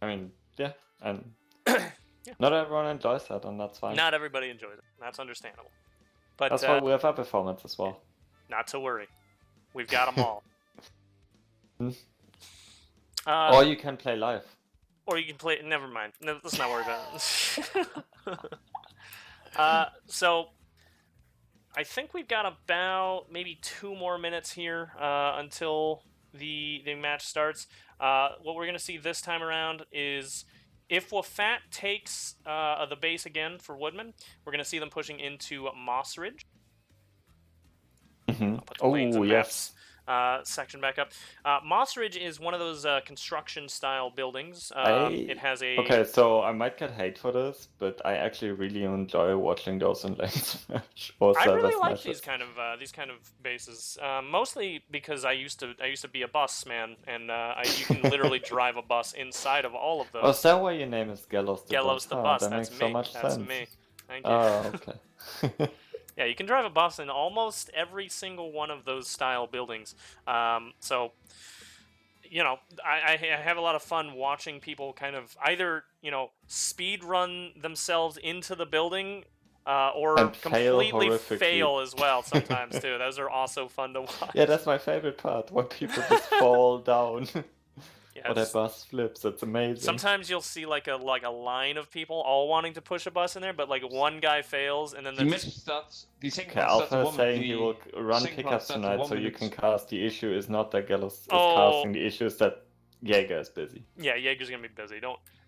I mean, yeah, and not everyone enjoys that, and that's fine. Not everybody enjoys it. That's understandable. But that's why we have our performance as well. Not to worry, we've got them all. Or you can play live. Or you can play. Never mind. No, let's not worry about it. So I think we've got about maybe 2 more minutes here until the match starts. What we're going to see this time around is if WFAT takes the base again for Woodman, we're going to see them pushing into Moss Ridge. Mm-hmm. I'll put the lanes and maps section back up. Moss Ridge is one of those construction style buildings. It has a... Okay, so I might get hate for this, but I actually really enjoy watching those in LaneSmash. I really like these kind of bases, mostly because I used to be a bus man, and you can literally drive a bus inside of all of those. Oh, is that why your name is Gellos the Gellos Bus? the Bus. That That's makes me. so much That's sense. me. Thank you. Oh, okay. Yeah, you can drive a bus in almost every single one of those style buildings. So, I have a lot of fun watching people kind of either, speed run themselves into the building or And completely fail fail as well sometimes, too. Those are also fun to watch. Yeah, that's my favorite part, when people just fall down. Yeah, or their bus flips, it's amazing. Sometimes you'll see like a line of people all wanting to push a bus in there, but like one guy fails, and then the match starts. The second round Alpha starts is saying he will run pickups tonight, so you can cast. The issue is not that Gellos is casting, the issue is that Jaeger is busy. Yeah, Jaeger's gonna be busy.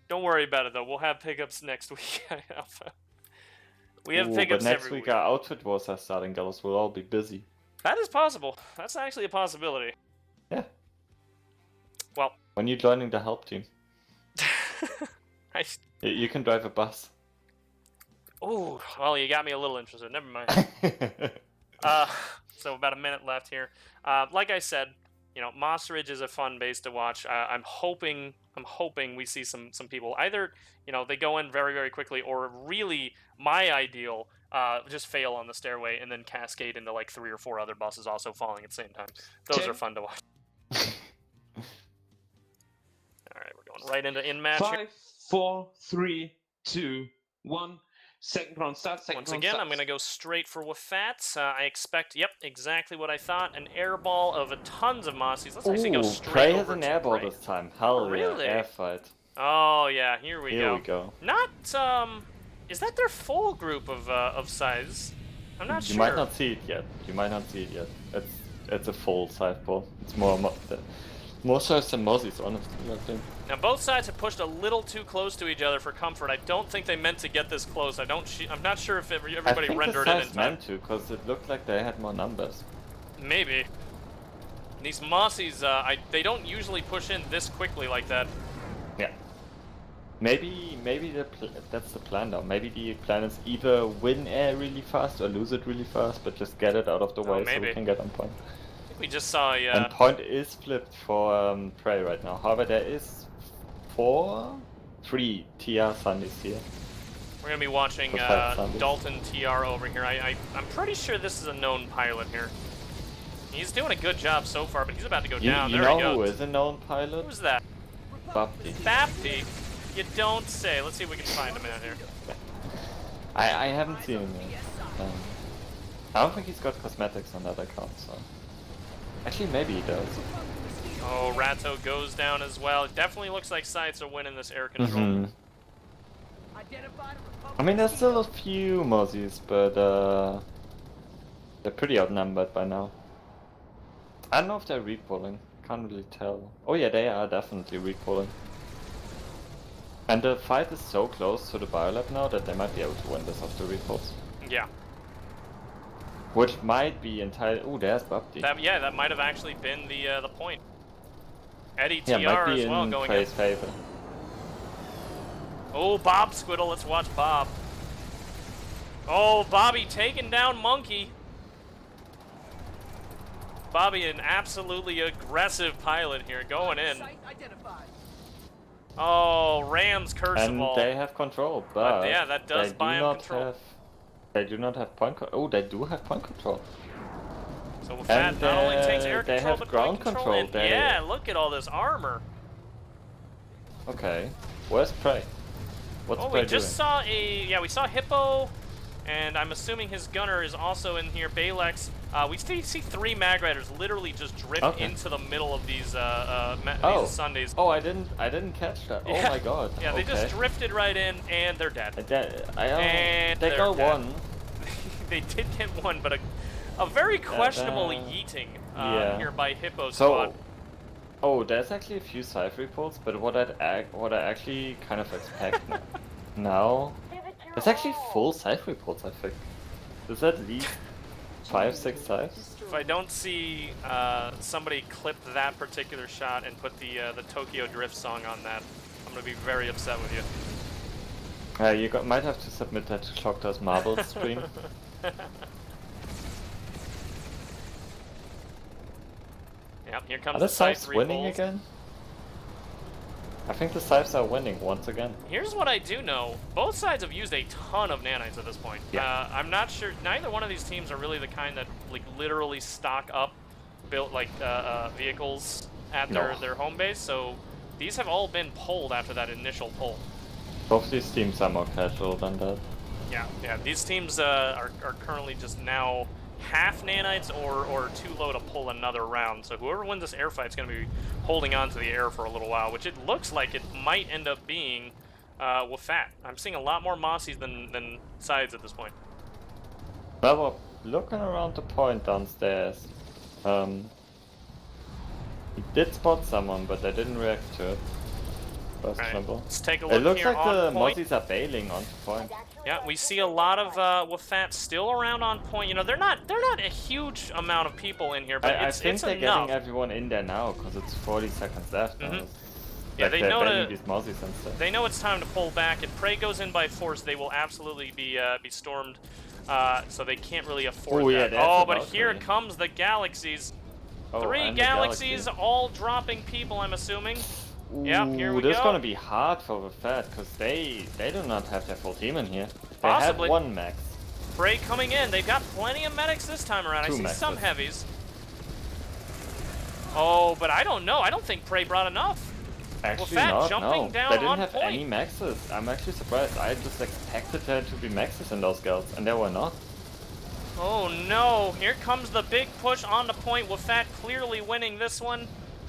Don't worry about it though. We'll have pickups next week. We have Ooh, pickups but next every week our outfit wars are starting, girls. We'll all be busy. That is possible. That's actually a possibility. Yeah. Well, when you're joining the help team, I... you can drive a bus. Oh, well, you got me a little interested. Never mind. So about a minute left here. Like I said, you know, Moss Ridge is a fun base to watch. I'm hoping we see some people either, you know, they go in very, very quickly, or really my ideal, just fail on the stairway and then cascade into like 3 or 4 other buses also falling at the same time. Those are fun to watch. All right, we're going right into in-match. 5, 4, 3, 2, 1. Second round starts. Once again, I'm going to go straight for WFAT. I expect, yep, exactly what I thought. An air ball of tons of Mossies. Let's actually go straight Prey over has an to air ball Prey. this time. Hell Really? yeah, air fight. Oh, yeah, here we Here we go. Not, is that their full group of size? I'm not sure. You might not see it yet. You might not see it yet. It's a full side ball. It's more size than Mossies, honestly, I think. Now, both sides have pushed a little too close to each other for comfort. I don't think they meant to get this close. I'm not sure if everybody rendered it in time. meant to, because it looked like they had more numbers. Maybe. These Mossies, they don't usually push in this quickly like that. Yeah. Maybe that's the plan now. Maybe the plan is either win air really fast or lose it really fast, but just get it out of the way so we can get on point. I think we just saw a... And point is flipped for Prey right now. However, there is 3 TR Sundays here. We're going to be watching Dalton TR over here. I'm pretty sure this is a known pilot here. He's doing a good job so far, but he's about to go down. You there he know who goes. is a known pilot? Who's that? Bapti. Bapti? You don't say. Let's see if we can find him out here. I haven't seen him yet. I don't think he's got cosmetics on that account, so... Actually, maybe he does. Oh, Ratto goes down as well. It definitely looks like Sights are winning this air control. I mean, there's still a few Mossies, but they're pretty outnumbered by now. I don't know if they're repolling. Can't really tell. Oh yeah, they are definitely repolling. And the fight is so close to the biolab now that they might be able to win this off the repulse. Yeah. Which might be entirely... Ooh, there's Bapti. That might have actually been the point. Eddie TR might be as well in going Prey's in. favor. Oh, Bob Squiddle, let's watch Bob. Oh, Bobby taking down Monkey. Bobby, an absolutely aggressive pilot here, going in. Oh, Rams curse of all. And they have control, but yeah, that does buy them control. They do not have point control. Oh, they do have point control. So WFAT not only takes air they control, have but ground point control. control. And yeah, look at all this armor. Okay, where's Prey? What's Prey we just saw we saw Hippo, and I'm assuming his gunner is also in here. Balex. We see 3 Mag Riders literally just drift into the middle of these these Sundays. Oh, I didn't catch that. Yeah. Oh my god. Yeah, they just drifted right in, and they're dead. And they got one. They did get one, but a very questionable yeeting here by Hippo squad. Oh, there's actually a few side reports, but what I actually kind of expect now, there's actually full side reports. I think there's at least 5-6 sides. If I don't see somebody clip that particular shot and put the Tokyo Drift song on that, I'm gonna be very upset with you. You might have to submit that to Shockto's Marble stream. Yep, here comes Are the Scythe Scythes winning again? I think the Scythes are winning once again. Here's what I do know. Both sides have used a ton of nanites at this point. Yeah. I'm not sure, neither one of these teams are really the kind that like literally stock up built like vehicles at their home base, so these have all been pulled after that initial pull. Both these teams are more casual than that. Yeah, these teams are currently just now half nanites or too low to pull another round. So whoever wins this air fight is going to be holding on to the air for a little while, which it looks like it might end up being WFAT. I'm seeing a lot more Mossies than sides at this point. Well, looking around the point downstairs, he did spot someone, but they didn't react to it. questionable. Let's take a It look looks here like on the point. Mozzies are bailing onto point. Yeah, we see a lot of WFAT still around on point. You know, they're not a huge amount of people in here, but I it's think they're enough. getting everyone in there now because it's 40 seconds left. Mhm. Now. Yeah, Like they they're know banning to. these Mozzies and stuff. They know it's time to pull back. If Prey goes in by force, they will absolutely be stormed. So they can't really afford Oh, yeah, that. that's Oh, a but here Valkyrie. comes the Galaxies. Oh, 3 and the Galaxies, Galaxy. all dropping people, I'm assuming. Yep, here we This is go. gonna be hard for the Fed because they do not have their full team in here. They Possibly. have 1 max. Prey coming in. They've got plenty of medics this time around. I 2 see some maxes. heavies. Oh, but I don't know. I don't think Prey brought enough. Actually Fat not, jumping no. down They didn't on have point. any maxes. I'm actually surprised. I just expected there to be maxes in those guilds, and there were not. Oh no, here comes the big push on the point. WFAT clearly winning this one.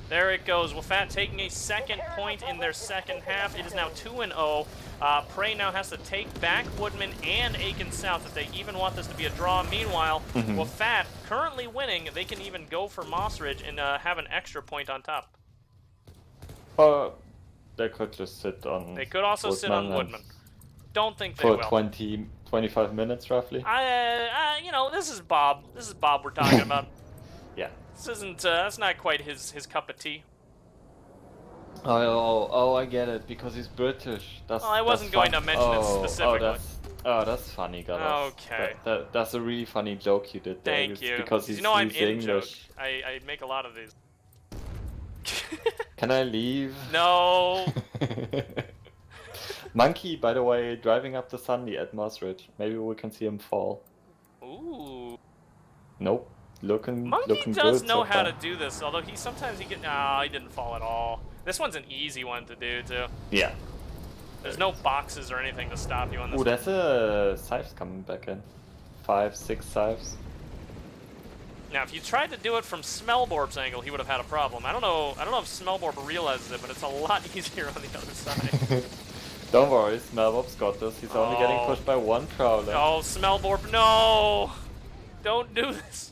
There it goes. WFAT taking a second point in their second half. It is now 2-0. Prey now has to take back Woodman and Aiken South if they even want this to be a draw. Meanwhile, WFAT currently winning. They can even go for Moss Ridge and have an extra point on top. Or they could just sit on. They could also sit on and- Woodman. Don't think they For will. 25 minutes roughly. You know, this is Bob. This is Bob we're talking about. Yeah. This isn't. That's not quite his cup of tea. Oh, I get it because he's British. That's. Well, I wasn't that's going to mention it specifically. That's funny, guys. Okay. That's a really funny joke you did there. Thank It's you. Because he's, you know I'm he's in joke. English. I make a lot of these. Can I leave? No. Monkey, by the way, driving up the Sunday at Moss Ridge. Maybe we can see him fall. Ooh. Nope. Looking Monkey does good know so how far. to do this, although sometimes he get. Nah, he didn't fall at all. This one's an easy one to do too. Yeah. There's no boxes or anything to stop you on this. Ooh, there's a scythes coming back in. 5, 6 scythes. Now, if you tried to do it from Smellborp's angle, he would have had a problem. I don't know if Smellborp realizes it, but it's a lot easier on the other side. Don't worry, Smelbob's got this. He's only getting Oh. pushed by 1 prowler. Oh, Smellborp, no! Don't do this.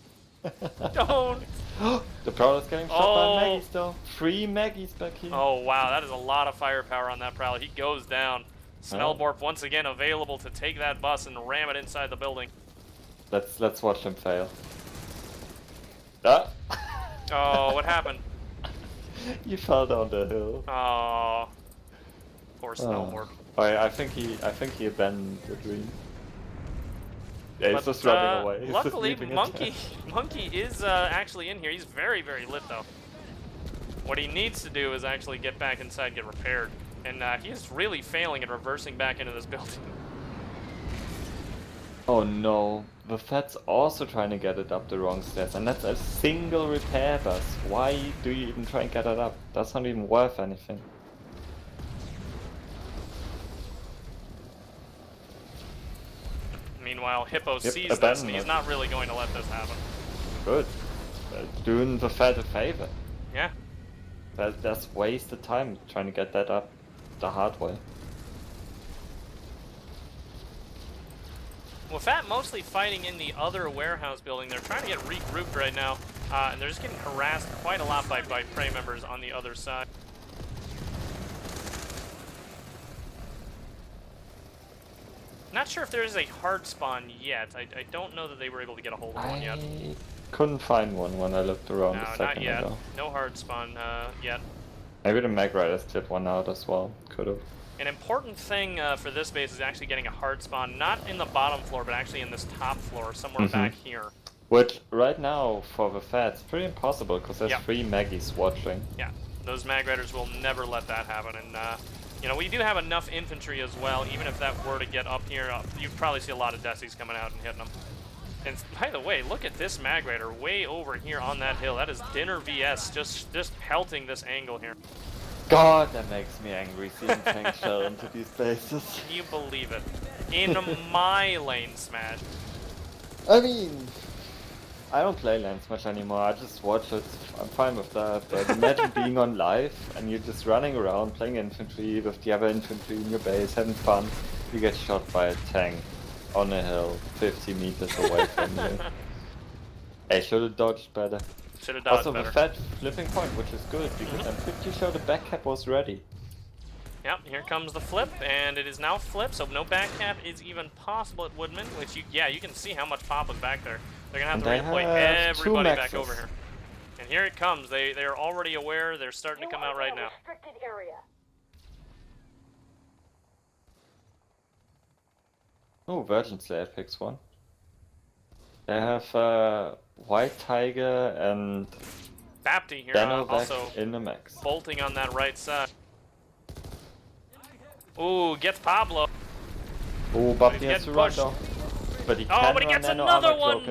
Don't. The prowler's getting shot Oh. by Maggies though. 3 Maggies back here. Oh, wow, that is a lot of firepower on that Prowler. He goes down. Smellborp once again available to take that bus and ram it inside the building. Let's watch him fail. Ah! Oh, what happened? You fell down the hill. Oh, poor Smellborp. Oh, yeah, I think he abandoned the dream. Yeah, he's But, just running away. He's just luckily, leaving it Monkey is actually in here. He's very, very lit, though. What he needs to do is actually get back inside, get repaired. And he's really failing at reversing back into this building. Oh no, the Fed's also trying to get it up the wrong stairs, and that's a single repair bus. Why do you even try and get it up? That's not even worth anything. Meanwhile, Hippo Yep, sees this, and abandon he's it. not really going to let this happen. Good. Doing the Fed a favor. Yeah. That's wasted time trying to get that up the hard way. Well, Fat mostly fighting in the other warehouse building. They're trying to get regrouped right now, and they're just getting harassed quite a lot by Prey members on the other side. Not sure if there is a hard spawn yet. I don't know that they were able to get a hold of one yet. I couldn't find one when I looked around No, a not second yet. ago. No hard spawn yet. Maybe the Mag Riders cleared one out as well. Could've. An important thing for this base is actually getting a hard spawn, not in the bottom floor, but actually in this top floor, somewhere back here. Which, right now, for the Fed, it's pretty impossible, because there's Yep. 3 Maggies watching. Yeah, those Mag Riders will never let that happen, and you know, we do have enough infantry as well. Even if that were to get up here, you'd probably see a lot of Desies coming out and hitting them. And by the way, look at this Mag Rider way over here on that hill. That is Dinner VS, just pelting this angle here. God, that makes me angry seeing tanks shell into these bases. Can you believe it? In my LaneSmash. I mean, I don't play LaneSmash anymore, I just watch it. I'm fine with that. But imagine being on live and you're just running around playing infantry with the other infantry in your base, having fun. You get shot by a tank on a hill 50 meters away from you. I should have dodged better. Should have dodged Also, better. the Fed flipping point, which is good because I'm pretty sure the back cap was ready. Yep, here comes the flip, and it is now flipped, so no back cap is even possible at Woodman, which, you can see how much pop was back there. They're going to have to redeploy everybody back over here. And here it comes. They are already aware. They're starting to come out right now. Restricted area. Oh, Virgin Slayer picks one. They have White Tiger and Bapti here Danovac also in the max. bolting on that right side. Ooh, gets Pablo. Oh, but He's he has getting to run pushed. though. But he Oh, can but he run gets nano another armor cloak one!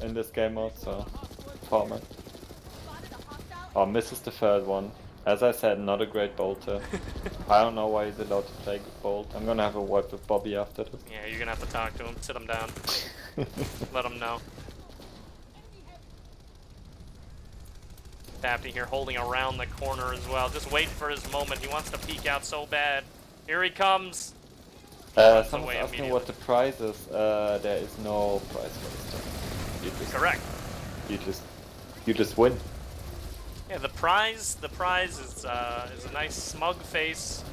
in this game mode, so format. Oh, misses the third one. As I said, not a great bolter. I don't know why he's allowed to play bolt. I'm gonna have a word with Bobby after this. Yeah, you're gonna have to talk to him, sit him down, let him know. Bapti here holding around the corner as well, just waiting for his moment. He wants to peek out so bad. Here he comes. Someone's away asking immediately. what the prize is. There is no prize for this time. You just, Correct. You just win. Yeah, the prize is a nice smug face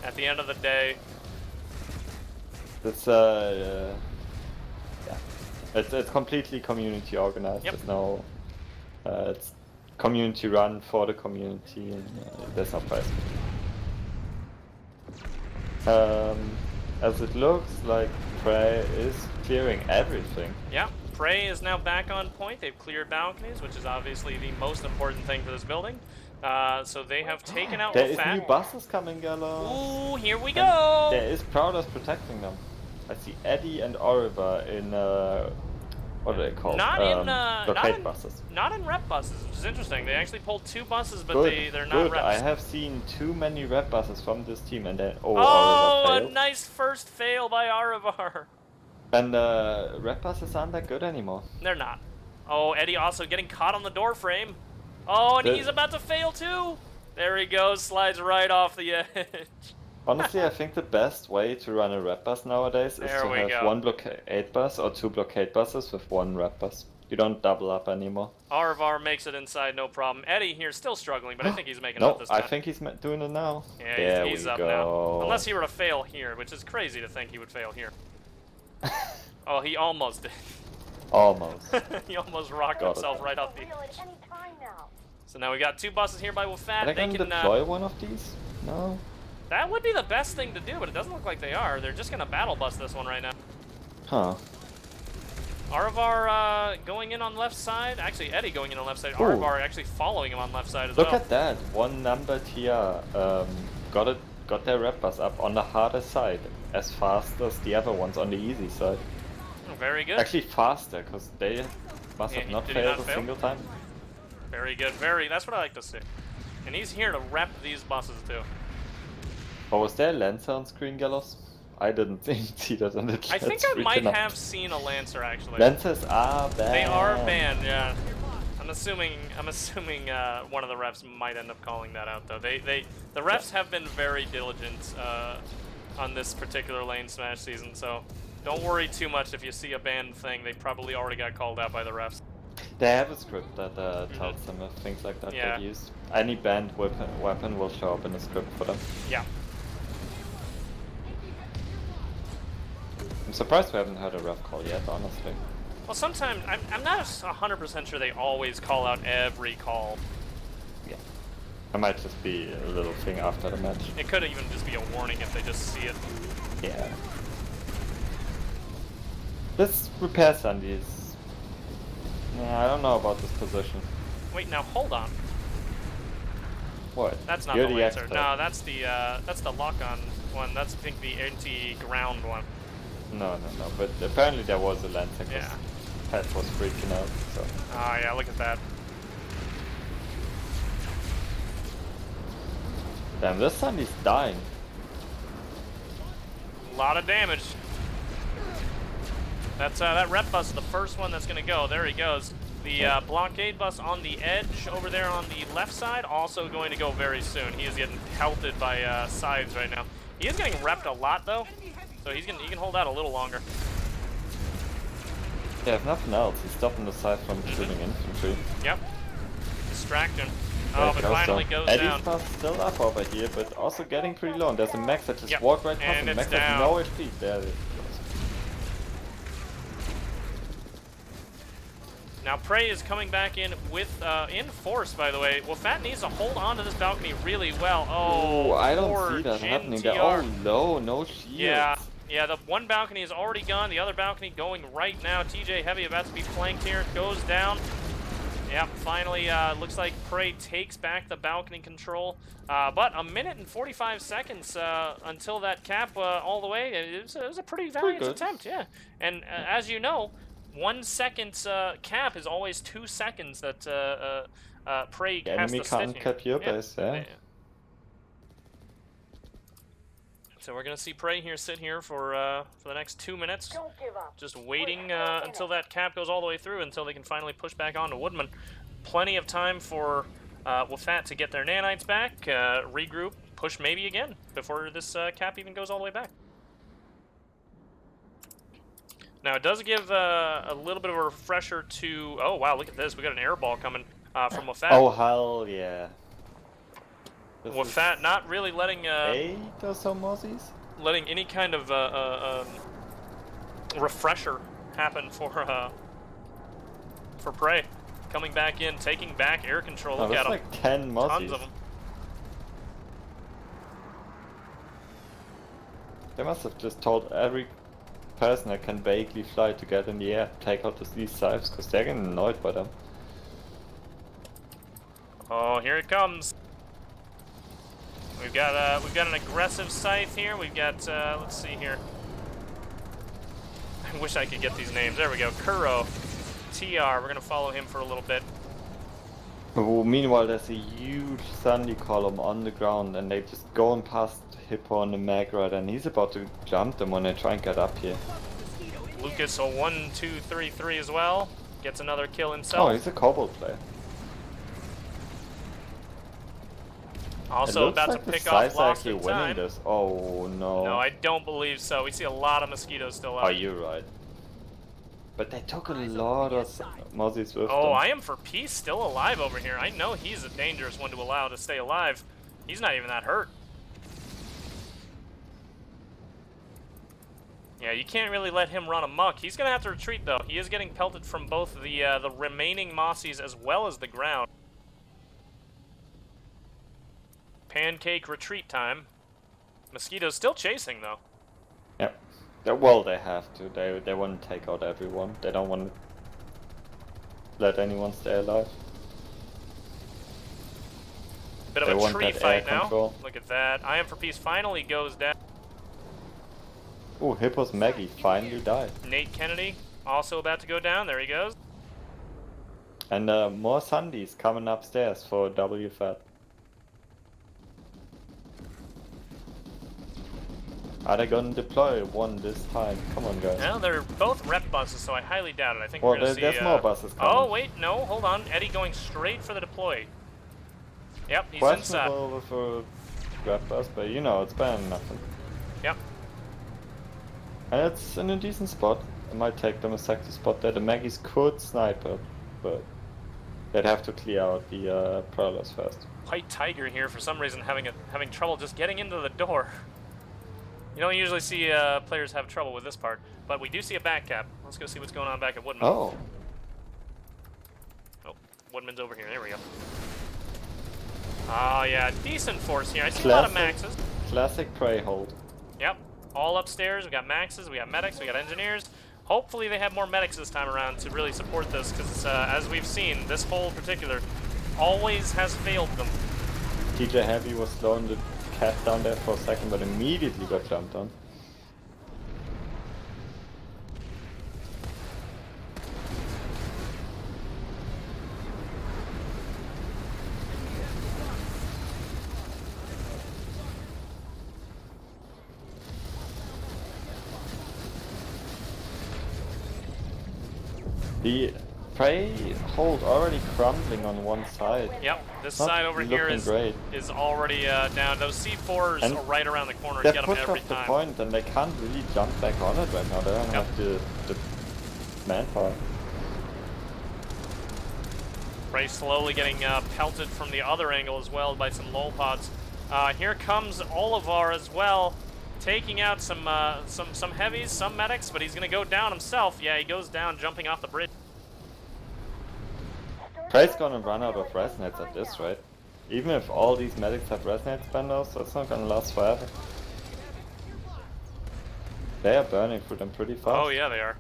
at the end of the day. It's yeah. It's completely community organized. Yep. There's no it's community run for the community, and there's no prize. As it looks like Prey is clearing everything. Yeah, Prey is now back on point. They've cleared balconies, which is obviously the most important thing for this building. So they have taken out There is LaneSmash. new buses coming, Gallo. Ooh, here we go! There is Prowlers protecting them. I see Eddie and Oliver in what are they called? Blockade buses. Not in rep buses, which is interesting. They actually pulled 2 buses, but Good, they're not good. reps. I have seen too many rep buses from this team, and then Oh, Oliver a failed. nice first fail by Aravar. And rep buses aren't that good anymore. They're not. Oh, Eddie also getting caught on the door frame. Oh, and The- he's about to fail too. There he goes, slides right off the edge. Honestly, I think the best way to run a rep bus nowadays is There to we have go. 1 blockade bus or 2 blockade buses with 1 rep bus. You don't double up anymore. Aravar makes it inside, no problem. Eddie here still struggling, but I think he's making it No, up this time. I think he's doing it now. Yeah, there he's we up go. now. Unless he were to fail here, which is crazy to think he would fail here. Oh, he almost did. Almost. He almost rocked Got it. himself right off the Real at any time now. So now we got 2 buses here by Are WFAT. they They gonna can deploy one of these? No? that would be the best thing to do, but it doesn't look like they are. They're just gonna battle bus this one right now. Huh. Aravar going in on left side. Actually, Eddie going in on left side. Ooh. Aravar actually following him on left side as Look well. at that. 1 numbered here got their rep bus up on the harder side as fast as the other ones on the easy side. Oh, very good. Actually faster, because they must Yeah, have not did he failed not a fail? single time. Very good. That's what I like to see. And he's here to rep these buses too. Oh, was there a Lancer on screen, Gallows? I didn't see that on the chat. I think I might have seen a Lancer actually. Lancers are banned. They are banned, yeah. I'm assuming one of the refs might end up calling that out though. The refs have been very diligent on this particular LaneSmash season, so don't worry too much if you see a banned thing. They probably already got called out by the refs. They have a script that tells them if things like that Yeah. get used. Any banned weapon will show up in a script for them. Yeah. I'm surprised we haven't heard a ref call yet, honestly. Well, sometimes I'm not 100% sure they always call out every call. Yeah. It might just be a little thing after the match. It could even just be a warning if they just see it. Yeah. This repair Sandy is... I don't know about this position. Wait, now hold on. What? That's not You're the the Lancer. expert. No, that's the lock-on one. That's I think the anti-ground one. No. But apparently there was a Lancer. 'Cause Yeah. Pat was freaking out, so... Oh yeah, look at that. Damn, this Sandy's dying. A lot of damage. That's that rep bus is the first one that's gonna go. There he goes. The blockade bus on the edge over there on the left side also going to go very soon. He is getting pelted by sides right now. He is getting repped a lot though, so he can hold out a little longer. Yeah, if nothing else, he's stopping the side from shooting infantry. Yep. Distraction. Oh, There but it goes finally down. goes Eddie's down. Bus still up over here, but also getting pretty low. And there's a Max that just Yep, walked right past and him. it's Max down. has no HP. There it goes. Now Prey is coming back in with in force, by the way. WFAT needs to hold on to this balcony really well. Oh, Ooh, I don't poor see that Jin happening. TR. They're all low, no shields. Yeah, the one balcony is already gone. The other balcony going right now. TJ Heavy about to be flanked here. Goes down. Yep, finally, looks like Prey takes back the balcony control. But a minute and 45 seconds until that cap all the way. It was a pretty valiant attempt, yeah. And as you know, 1 second cap is always 2 seconds that Prey The has enemy to sit can't here. cap your base, yeah. So we're gonna see Prey here sit here for the next 2 minutes, Don't give up. just waiting until that cap goes all the way through, until they can finally push back onto Woodman. Plenty of time for WFAT to get their nanites back, regroup, push maybe again before this cap even goes all the way back. Now it does give a little bit of a refresher to. Oh wow, look at this! We got an air ball coming from WFAT. Oh hell yeah! WFAT not really letting 8 or so Mozzies? letting any kind of refresher happen for Prey. Coming back in, taking back air control. Look Oh, at that's them. like 10 Mozzies. Tons of them. They must have just told every person that can vaguely fly to get in the air, take out these scythes, because they're getting annoyed by them. Oh, here it comes. We've got an aggressive scythe here. We've got let's see here. I wish I could get these names. There we go. Kuro, TR. We're gonna follow him for a little bit. Oh, meanwhile, there's a huge sandy column on the ground, and they just going past Hippo on the Magrad, and he's about to jump them when they try and get up here. Lucas, a 1, 2, 3, 3 as well. Gets another kill himself. Oh, he's a Cobalt player. Also about like to the pick off Scythes are Lost actually in winning Time. this. Oh no. No, I don't believe so. We see a lot of mosquitoes still up. Oh, you're right. But they took a lot of Mozzies with them. Oh, I am for peace still alive over here. I know he's a dangerous one to allow to stay alive. He's not even that hurt. Yeah, you can't really let him run amok. He's gonna have to retreat though. He is getting pelted from both the remaining Mossies as well as the ground. Pancake retreat time. Mosquitoes still chasing though. Yep. Well, they have to. They want to take out everyone. They don't want to let anyone stay alive. Bit of They a want tree that fight air now. control. Look at that. I Am for Peace finally goes down. Oh, Hippo's Maggie finally died. Nate Kennedy also about to go down. There he goes. And more Sundays coming upstairs for WFAT. Are they gonna deploy one this time? Come on, guys. Well, they're both rep buses, so I highly doubt it. I think Well, we're gonna see. there's more buses coming. Oh wait, no, hold on. Eddie going straight for the deploy. Yep, he's inside. Questionable with a grab bus, but you know, it's better than nothing. Yep. And it's in a decent spot. It might take them a sec to spot there. The Maggies could snipe it, but they'd have to clear out the prowlers first. White Tiger here for some reason having trouble just getting into the door. You don't usually see players have trouble with this part, but we do see a back cap. Let's go see what's going on back at Woodman. Oh. Oh, Woodman's over here. There we go. Oh yeah, decent force here. I see a Classic. lot of maxes. Classic prey hold. Yep, all upstairs. We got maxes, we got medics, we got engineers. Hopefully they have more medics this time around to really support this, because as we've seen, this hole in particular always has failed them. TJ Heavy was slowing the cat down there for a second, but immediately got jumped on. The prey hold already crumbling on one side. Yep, this Not side over here looking great. is already down. Those C4s And are right around the corner. They Get them pushed every off the time. point and they can't really jump back on it right now. They don't have the manpower. Prey slowly getting pelted from the other angle as well by some lol pods. Here comes Olivar as well, taking out some heavies, some medics, but he's gonna go down himself. Yeah, he goes down, jumping off the bridge. Prey's gonna run out of resonates at this rate. Even if all these medics have resonate spenders, that's not gonna last forever. They are burning through them pretty fast. Oh yeah, they are.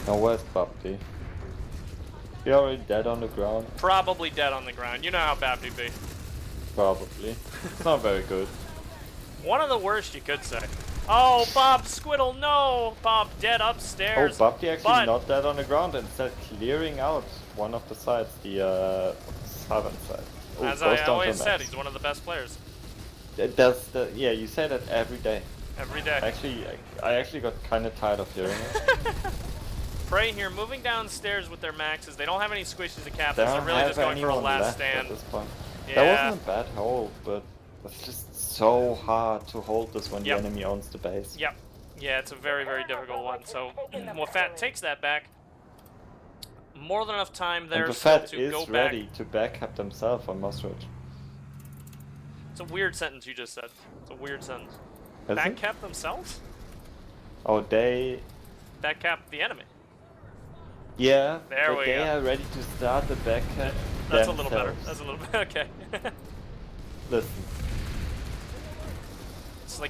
Now where's Babdi? He already dead on the ground? Probably dead on the ground. You know how Babdi be. Probably. It's not very good. One of the worst, you could say. Oh, Bob Squiddle, no! Bob dead Oh, upstairs. Babdi actually but not dead on the ground, instead clearing out one of the sides, the southern side. Ooh, as goes I down to always said, max. he's one of the best players. Yeah, you say that every day. Every day. Actually, I actually got kind of tired of hearing it. Prey here moving downstairs with their maxes. They don't have any squishes to cap They this. They're don't really have just going for a anyone last left stand. at this point. Yeah. That wasn't a bad hold, but it's just so hard to hold this when Yep. the enemy owns the base. Yep. Yeah, it's a very, very difficult one. So, WFAT takes that back. More than enough time there And still WFAT to go is back. ready to backup themselves on Mossridge. It's a weird sentence you just said. It's a weird sentence. Is it? Backcap themselves? Oh, they... Backcap the enemy. Yeah, There but we they go. are ready to start the backup That's a little better. themselves. That's a little bit okay. Listen,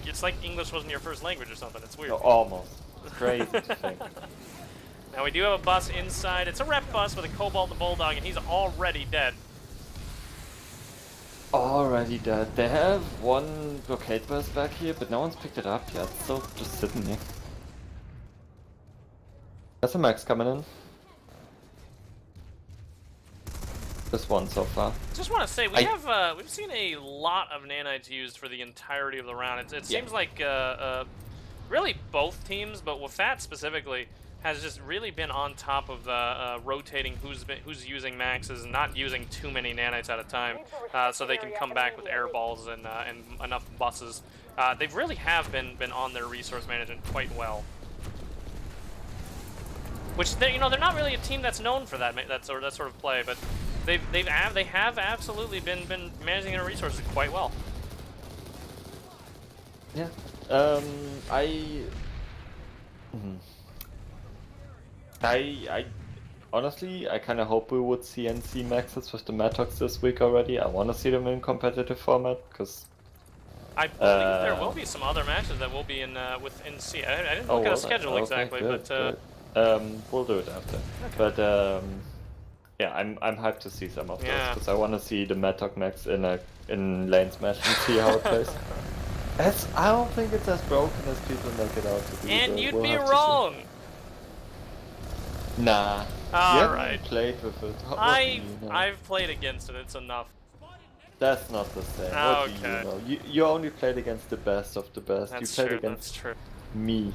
It's like English wasn't your first language or something. It's weird. no, almost. It's crazy to think. Now we do have a bus inside. It's a rep bus with a Cobalt and Bulldog, and he's already dead. Already dead. They have one blockade bus back here, but no one's picked it up yet. It's still just sitting there. There's a max coming in. Just one so far. Just want to say we've seen a lot of nanites used for the entirety of the round. It seems like really both teams, but WFAT specifically has just really been on top of the rotating who's using maxes and not using too many nanites at a time, so they can come back with air balls and enough buses. They really have been on their resource management quite well. Which they're not really a team that's known for that sort of play, but they have absolutely been managing their resources quite well. Yeah. I honestly, I kind of hope we would see NC maxes with the Matox this week already. I want to see them in competitive format because I believe there will be some other matches that will be in with NC. I didn't look at the schedule exactly, but we'll do it after. Okay. But yeah, I'm hyped to see some of those because I want to see the Matox max in LaneSmash and see how it plays. I don't think it's as broken as people make it out to be. and but you'd we'll be have to see. wrong. Nah. All you haven't right. played with it. What do you know? I've played against it. It's enough. That's not the same. What do you know? You only played against the best of the best. That's you played true. against That's true. me.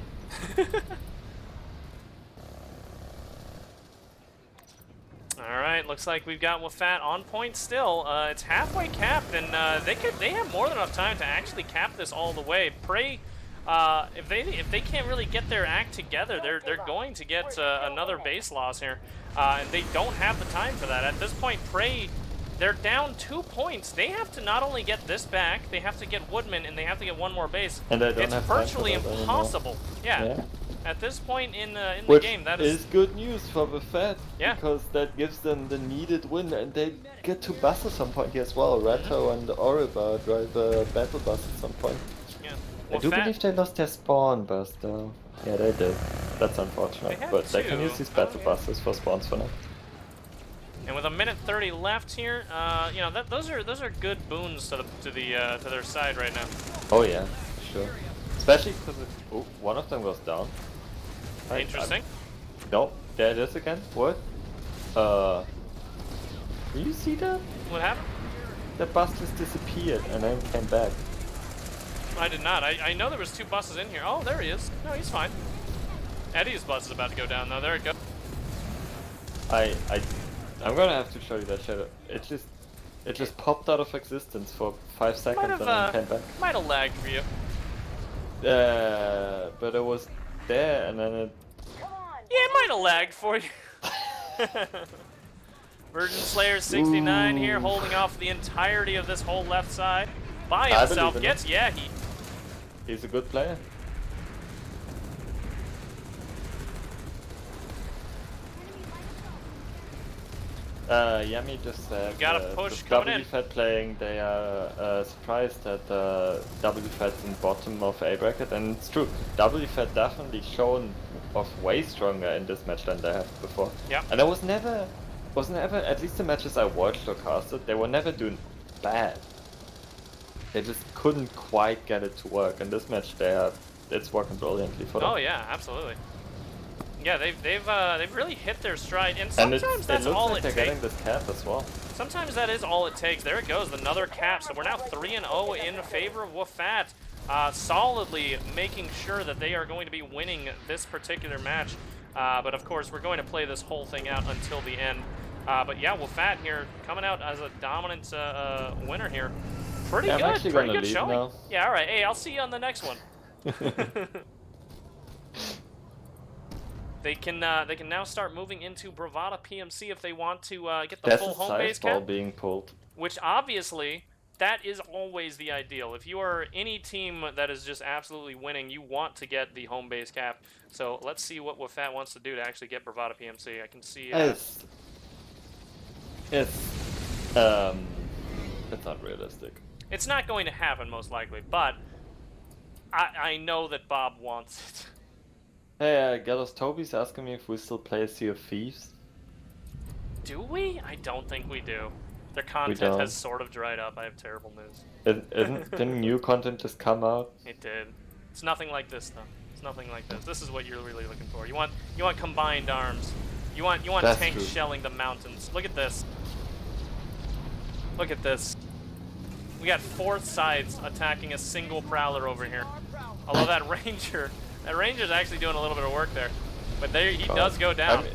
Alright, looks like we've got WFAT on point still. It's halfway capped, and they have more than enough time to actually cap this all the way. Prey, if they can't really get their act together, they're going to get another base loss here, and they don't have the time for that. At this point, Prey, they're down 2 points. They have to not only get this back, they have to get Woodman, and they have to get one more base. And they don't It's have time for virtually that anymore. impossible. Yeah. Yeah. At this point in the Which game, that is good news for the Fed. Yeah. Because that gives them the needed win, and they get to bus at some point here as well. Rato and Oriba drive a battle bus at some point. Yeah. I do WFAT- believe they lost their spawn bus though. Yeah, they did. That's unfortunate. They had But they can two. use these Oh, battle yeah. buses for spawns for now. And with a minute 30 left here, those are good boons to their side right now. Oh yeah, sure. Especially because one of them goes down. Interesting. No, there it is again. What? Did you see that? What happened? The bus just disappeared and then came back. I did not. I know there was 2 buses in here. Oh, there he is. No, he's fine. Eddie's bus is about to go down though. There it goes. I'm gonna have to show you that shadow. It It just popped out of existence for 5 seconds Might have, and then came back. might have lagged for you. But it was there and then it... Come on. Yeah, it might have lagged for you. Virgin Slayer 69 here, Ooh. holding off the entirety of this whole left side by I himself. believe in Gets, yeah, He's a good player. Yami just said Got a push with coming in. WFAT playing, they are surprised that WFAT's in bottom of A bracket, and it's true. WFAT definitely shown off way stronger in this match than they have before. Yeah. And I wasn't ever, at least the matches I watched or casted, they were never doing bad. They just couldn't quite get it to work. And this match, it's working brilliantly for them. Oh yeah, absolutely. Yeah, they've really hit their stride, and And sometimes it that's looks all like it they're takes. getting this cap as well. Sometimes that is all it takes. There it goes, another cap. So we're now 3-0 in favor of WFAT, solidly making sure that they are going to be winning this particular match. But of course, we're going to play this whole thing out until the end. But yeah, WFAT here coming out as a dominant winner here. Pretty Yeah, I'm good, actually pretty gonna good leave showing. now. Yeah, all right. Hey, I'll see you on the next one. They can now start moving into Bravada PMC if they want to get the There's full a home size base ball cap. being pulled. Which obviously, that is always the ideal. If you are any team that is just absolutely winning, you want to get the home base cap. So let's see what WFAT wants to do to actually get Bravada PMC. I can see. It's not realistic. It's not going to happen most likely, but I know that Bob wants it. Hey, Gallows Toby's asking me if we still play Sea of Thieves. Do we? I don't think we do. Their content don't. has sort of dried up. I have terrible news. Didn't new content just come out? It did. It's nothing like this though. It's nothing like this. This is what you're really looking for. You want combined arms. You want That's tanks true. shelling the mountains. Look at this. Look at this. We got 4th sides attacking a single prowler over here. Although that ranger's actually doing a little bit of work there. But there he does go down.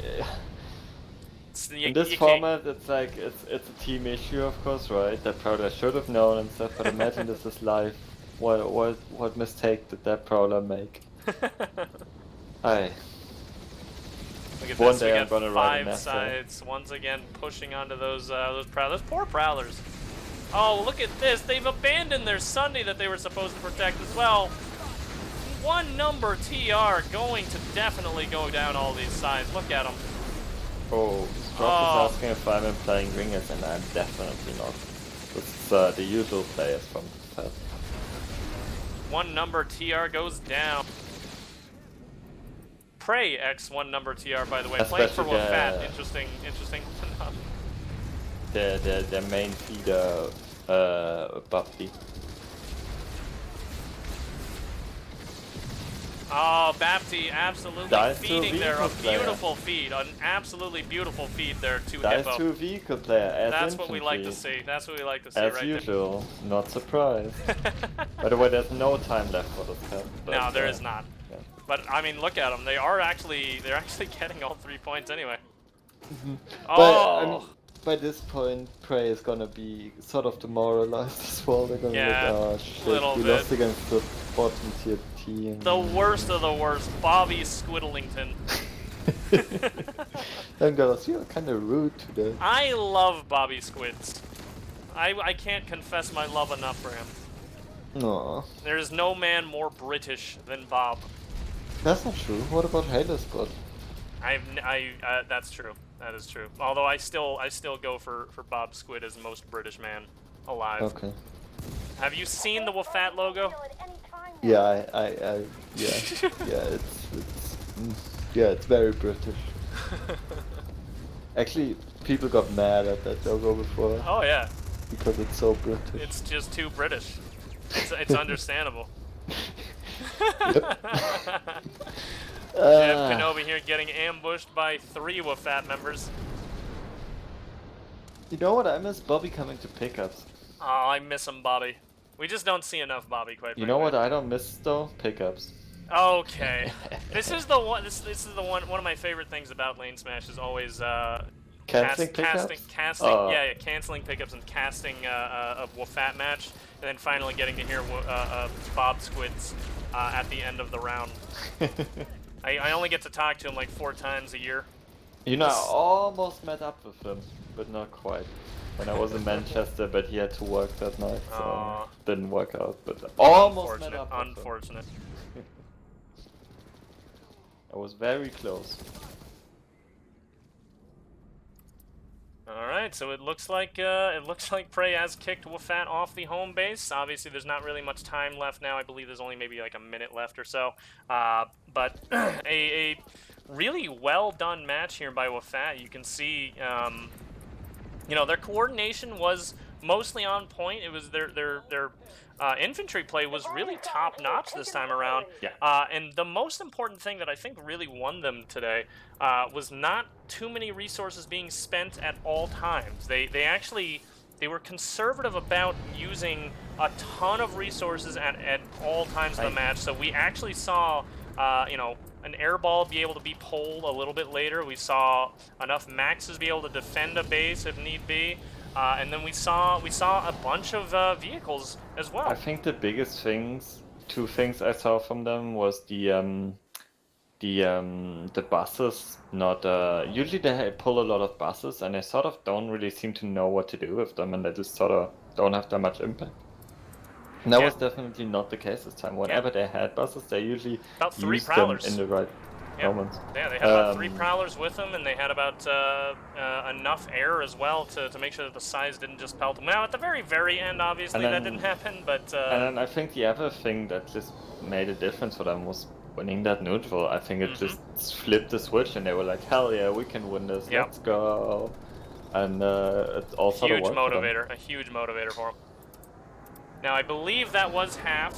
In this format, it's like it's a team issue, of course, right? That prowler should have known and stuff. But imagine this is live. What mistake did that prowler make? Aye. Look at One this. day We I'm got gonna ride an 5 essay. sides once again pushing onto those prowlers. Those poor prowlers. Oh, look at this. They've abandoned their Sunday that they were supposed to protect as well. 1 number TR going to definitely go down all these sides. Look at them. Oh, Stroke is asking if I'm playing ringers, and I'm definitely not. It's the usual players from the set. 1 number TR goes down. Prey X 1 number TR, by the way, playing for Especially WFAT. the- Interesting enough. Their main feeder, Buffy. Oh, Bapti absolutely Dives to a feeding there. A vehicle player. beautiful feed. An absolutely beautiful feed there to Dives Hippo. to a vehicle player as That's what we like to infantry. see. That's what we like to see As right usual, not surprised. there. By the way, there's no time left for this cap. No, there is not. Yeah. But I mean, look at them. They're actually getting all 3 points anyway. But, Oh, I mean, by this point, Prey is gonna be sort of demoralized as well. They're gonna Yeah, be like, oh shit, little we bit. lost against the bottom tier team. the worst of the worst, Bobby Squiddlington. And girls, you're kind of rude today. I love Bobby Squids. I can't confess my love enough for him. No, There is no man more British than Bob. that's not true. What about Halo Spot? That's true. That is true. Although I still go for Bob Squid as the most British man alive. Okay. Have you seen the WFAT logo? Kill at any time now. Yeah, yeah, yeah, it's very British. Actually, people got mad at that logo before Oh yeah, because it's so British. it's just too British. It's understandable. Jeff Kenobi here getting ambushed by 3 WFAT members. You know what? I miss Bobby coming to pickups. Oh, I miss him, Bobby. We just don't see enough Bobby, quite frankly. You know what I don't miss though? Pickups. Okay. This is the one. This is the one. One of my favorite things about LaneSmash is always Canceling pickups? casting, Oh. yeah, canceling pickups and casting a WFAT match, and then finally getting to hear Bob Squid's at the end of the round. I only get to talk to him like 4 times a year. You know, I almost met up with him, but not quite. When I was in Manchester, but he had to work that night, so didn't work out. But almost met up with him. Unfortunate. I was very close. All right, so it looks like Prey has kicked WFAT off the home base. Obviously, there's not really much time left now. I believe there's only maybe like a minute left or so. But a really well done match here by WFAT. You can see, you know, their coordination was mostly on point. It was their infantry play was really top notch this time around. Yeah. And the most important thing that I think really won them today was not too many resources being spent at all times. They were conservative about using a ton of resources at all times of the match. So we actually saw, you know, an air ball be able to be pulled a little bit later. We saw enough maxes be able to defend a base if need be. And then we saw a bunch of vehicles as well. I think the biggest two things I saw from them was the buses. Not usually they pull a lot of buses, and they sort of don't really seem to know what to do with them, and they just sort of don't have that much impact. And that was definitely not the case this time. Whenever they had buses, they usually about 3 used prowlers them in the right moments. Yeah, they had about 3 prowlers with them, and they had about enough air as well to make sure that the size didn't just pelt them. Now, at the very end, obviously, that didn't happen, but... And then I think the other thing that just made a difference for them was winning that neutral. I think it just flipped the switch, and they were like, hell yeah, we can win this, let's go. And it all sort of worked for them. A huge motivator for them. Now, I believe that was half.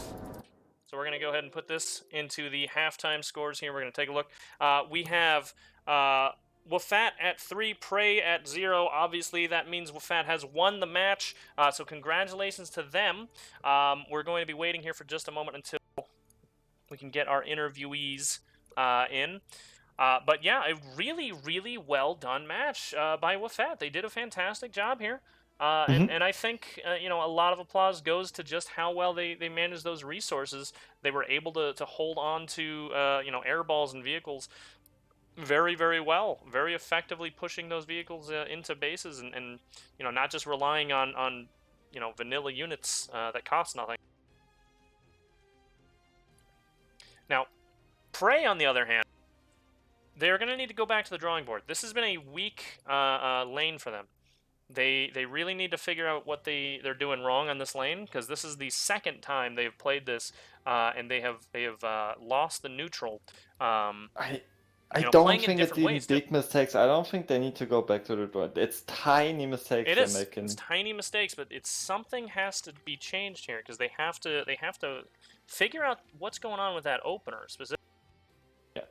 So we're going to go ahead and put this into the halftime scores here. We're going to take a look. We have WFAT at 3, Prey at 0. Obviously, that means WFAT has won the match. So congratulations to them. We're going to be waiting here for just a moment until we can get our interviewees in. But yeah, a really, really well done match by WFAT. They did a fantastic job here. And I think, you know, a lot of applause goes to just how well they managed those resources. They were able to hold on to, you know, air balls and vehicles very, very well, very effectively pushing those vehicles into bases and, you know, not just relying on you know, vanilla units that cost nothing. Now, Prey, on the other hand, they're going to need to go back to the drawing board. This has been a weak lane for them. They really need to figure out what they're doing wrong on this lane, because this is the second time they've played this, and they have lost the neutral. I don't think it's even big mistakes. I don't think they need to go back to the draw. It's tiny mistakes they're making. It's tiny mistakes, but it's something has to be changed here, because they have to figure out what's going on with that opener specifically. Yeah.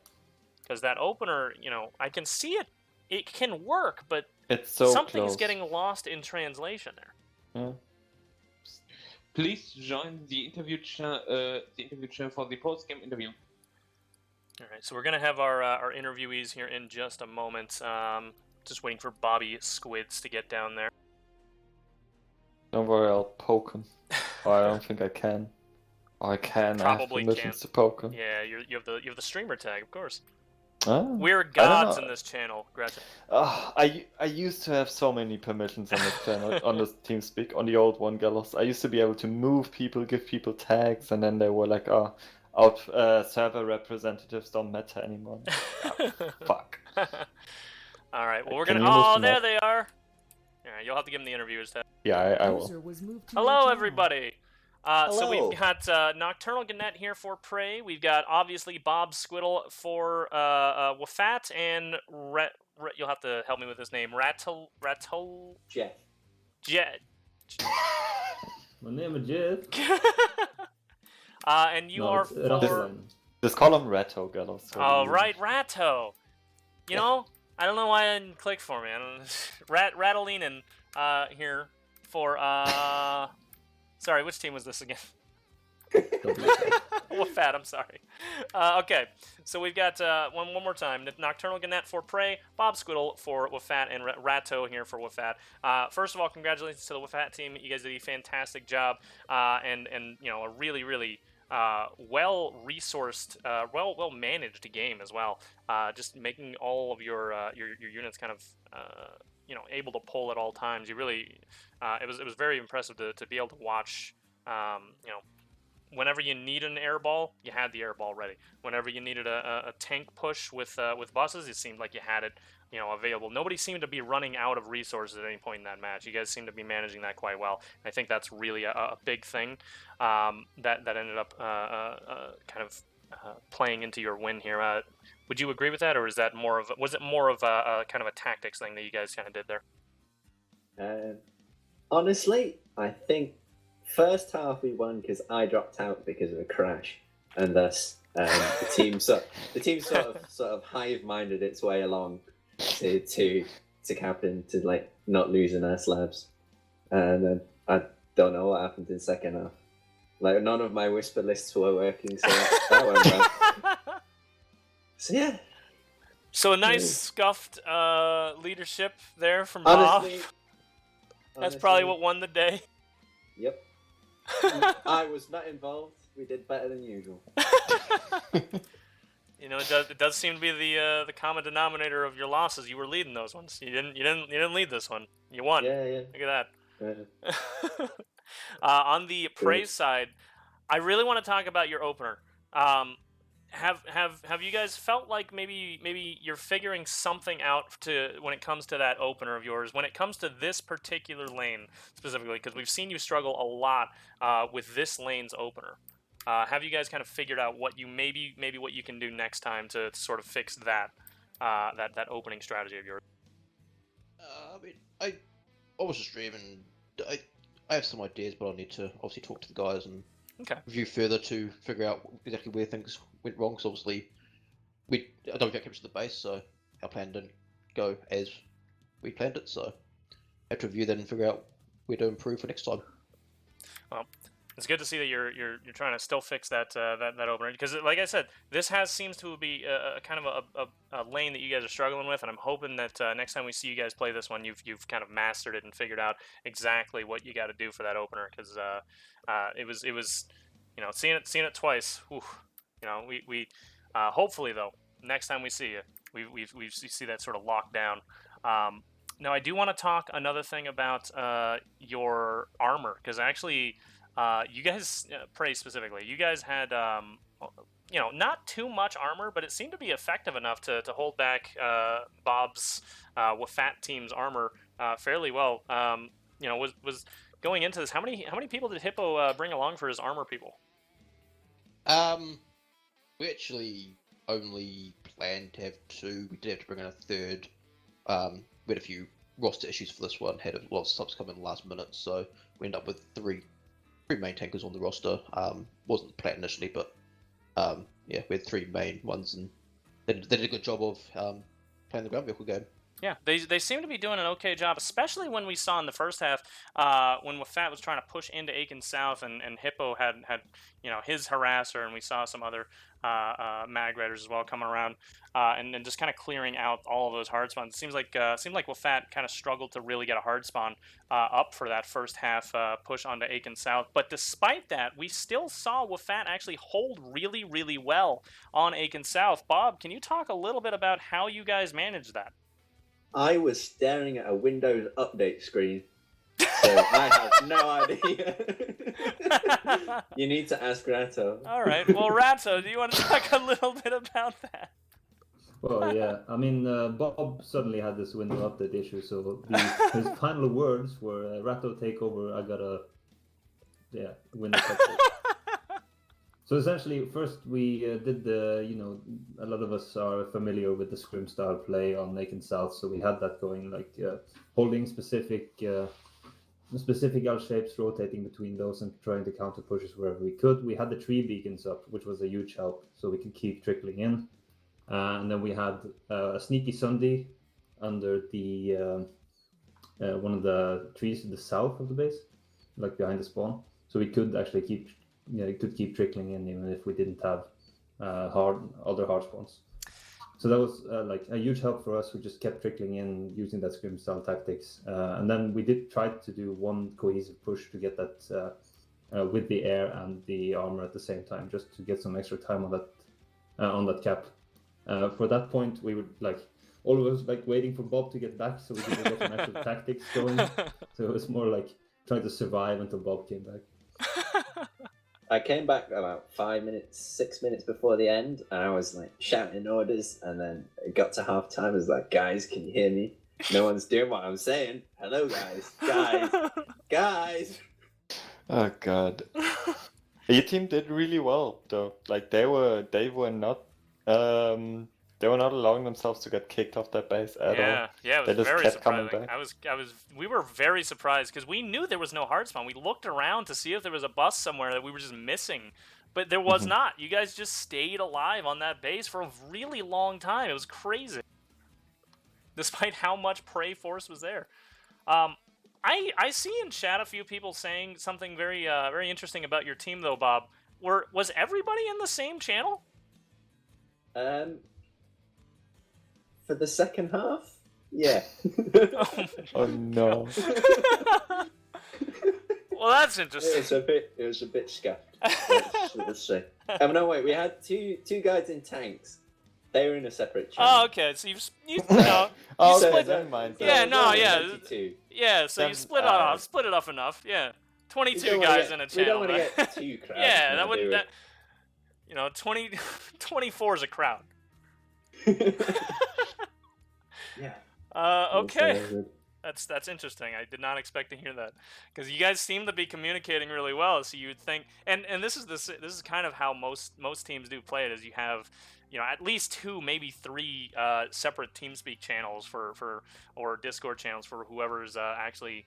Because that opener, you know, I can see it. It can work, but it's so something's close. Getting lost in translation there. Yeah. Please join the interview channel for the post-game interview. All right, so we're gonna have our interviewees here in just a moment. Just waiting for Bobby Squids to get down there. Don't worry, I'll poke him. Oh, I don't think I can. Oh, I can. Probably I have permissions to poke him. Yeah, you have the streamer tag, of course. Oh, We're gods in this channel, Gretchen. I used to have so many permissions on this channel, on this TeamSpeak, on the old one, Gallows. I used to be able to move people, give people tags, and then they were like, server representatives don't matter anymore. Fuck. All right, well, we're gonna. Oh, there they are. All right, you'll have to give them the interviewers tag. Yeah, I will. Hello, everybody. So we've got Nocturnal Gannett here for Prey. We've got, obviously, Bob Squiddle for WFAT, and you'll have to help me with his name. Jeff. Jet. My name is Jeff. And you are for... Just call him Ratto, Gallows. Oh, right, Ratto. You know, I don't know why it didn't click for me. Rattalinen here for... Sorry, which team was this again? WFAT, I'm sorry. Okay, so we've got one more time. Nocturnal Gannett for Prey, Bob Squiddle for WFAT, and Ratto here for WFAT. First of all, congratulations to the WFAT team. You guys did a fantastic job, and a really, really well resourced, well managed game as well. Just making all of your units kind of able to pull at all times. You really it was very impressive to be able to watch. Whenever you need an air ball, you had the air ball ready. Whenever you needed a tank push with buses, it seemed like you had it available. Nobody seemed to be running out of resources at any point in that match. You guys seem to be managing that quite well. And I think that's really a big thing that ended up kind of playing into your win here. Would you agree with that, or was it more of a kind of a tactics thing that you guys kind of did there? Honestly, I think first half we won because I dropped out because of a crash, and thus the team sort of hive-minded its way along to captain to like not losing our slabs, and then I don't know what happened in second half. Like none of my whisper lists were working, so that went well. So yeah. So a nice scuffed leadership there from Bob. That's probably what won the day. Yep. I was not involved. We did better than usual. It does seem to be the common denominator of your losses. You were leading those ones. You didn't lead this one. You won. Yeah. Look at that. On the praise side, I really want to talk about your opener. Have you guys felt like maybe you're figuring something out when it comes to that opener of yours, when it comes to this particular lane specifically, because we've seen you struggle a lot with this lane's opener. Have you guys kind of figured out what you maybe what you can do next time to sort of fix that opening strategy of yours? I was just streaming. I have some ideas, but I'll need to obviously talk to the guys and review further to figure out exactly where things went wrong. Because obviously, I don't get captured the base, so our plan didn't go as we planned it. So I have to review that and figure out where to improve for next time. Well, it's good to see that you're trying to still fix that opener, because like I said, this seems to be a kind of a lane that you guys are struggling with, and I'm hoping that next time we see you guys play this one, you've kind of mastered it and figured out exactly what you got to do for that opener, because it was seeing it twice. Whew, we hopefully though next time we see you, we see that sort of locked down. Now I do want to talk another thing about your armor, because actually. You guys, Prey specifically, you guys had, not too much armor, but it seemed to be effective enough to hold back Bob's WFAT team's armor fairly well. Was going into this, how many people did Hippo bring along for his armor people? We actually only planned to have 2. We did have to bring in a third. We had a few roster issues for this one, had a lot of subs come in last minute, so we ended up with 3 main tankers on the roster. Wasn't the plan initially, but we had 3 main ones, and they did a good job of playing the ground vehicle game. Yeah, they seem to be doing an okay job, especially when we saw in the first half when WFAT was trying to push into Aiken South, and Hippo had his harasser, and we saw some other mag raiders as well coming around and just kind of clearing out all of those hard spawns. It seemed like WFAT kind of struggled to really get a hard spawn up for that first half push onto Aiken South. But despite that, we still saw WFAT actually hold really, really well on Aiken South. Bob, can you talk a little bit about how you guys managed that? I was staring at a Windows update screen, so I have no idea. You need to ask Ratto. All right. Well, Ratto, do you want to talk a little bit about that? Well, yeah. I mean, Bob suddenly had this Windows update issue, so his final words were, Ratto, take over, I got a Windows update. So essentially, first we did a lot of us are familiar with the scrim style play on Aiken South, so we had that going, like holding specific L shapes, rotating between those and trying to counter pushes wherever we could. We had the tree beacons up, which was a huge help, so we could keep trickling in. And then we had a sneaky Sunday under the one of the trees to the south of the base, like behind the spawn, so we could actually keep it could keep trickling in even if we didn't have other hard spawns. So that was like a huge help for us. We just kept trickling in using that scrim style tactics, and then we did try to do one cohesive push to get that with the air and the armor at the same time, just to get some extra time on that cap. For that point, we would all of us waiting for Bob to get back so we could get some extra tactics going. So it was more like trying to survive until Bob came back. I came back about 6 minutes before the end, and I was like shouting orders, and then it got to half time. I was like, guys, can you hear me? No one's doing what I'm saying. Hello, guys. Oh god. Your team did really well though. Like they were not allowing themselves to get kicked off their base at all. Yeah, it They was just very kept coming surprising. back. We were very surprised because we knew there was no hard spawn. We looked around to see if there was a bus somewhere that we were just missing, but there was not. You guys just stayed alive on that base for a really long time. It was crazy, despite how much prey force was there. I see in chat a few people saying something very interesting about your team though, Bob. Was everybody in the same channel? For the second half, yeah. Oh no. Well, that's interesting. It was a bit scuffed. Let's say. No, wait. We had two guys in tanks. They were in a separate channel. Oh, okay. So you know. Oh, split- okay, never mind. Yeah, no, yeah. 22. Yeah, so you split it off enough. Yeah, 22 guys in a channel. We don't want to but- get too crowded. Yeah, that would that. 24 is a crowd. Yeah. Okay. That's interesting. I did not expect to hear that because you guys seem to be communicating really well. So you would think, and this is kind of how most teams do play it. Is you have at least 2, maybe 3 separate TeamSpeak channels or Discord channels for whoever's actually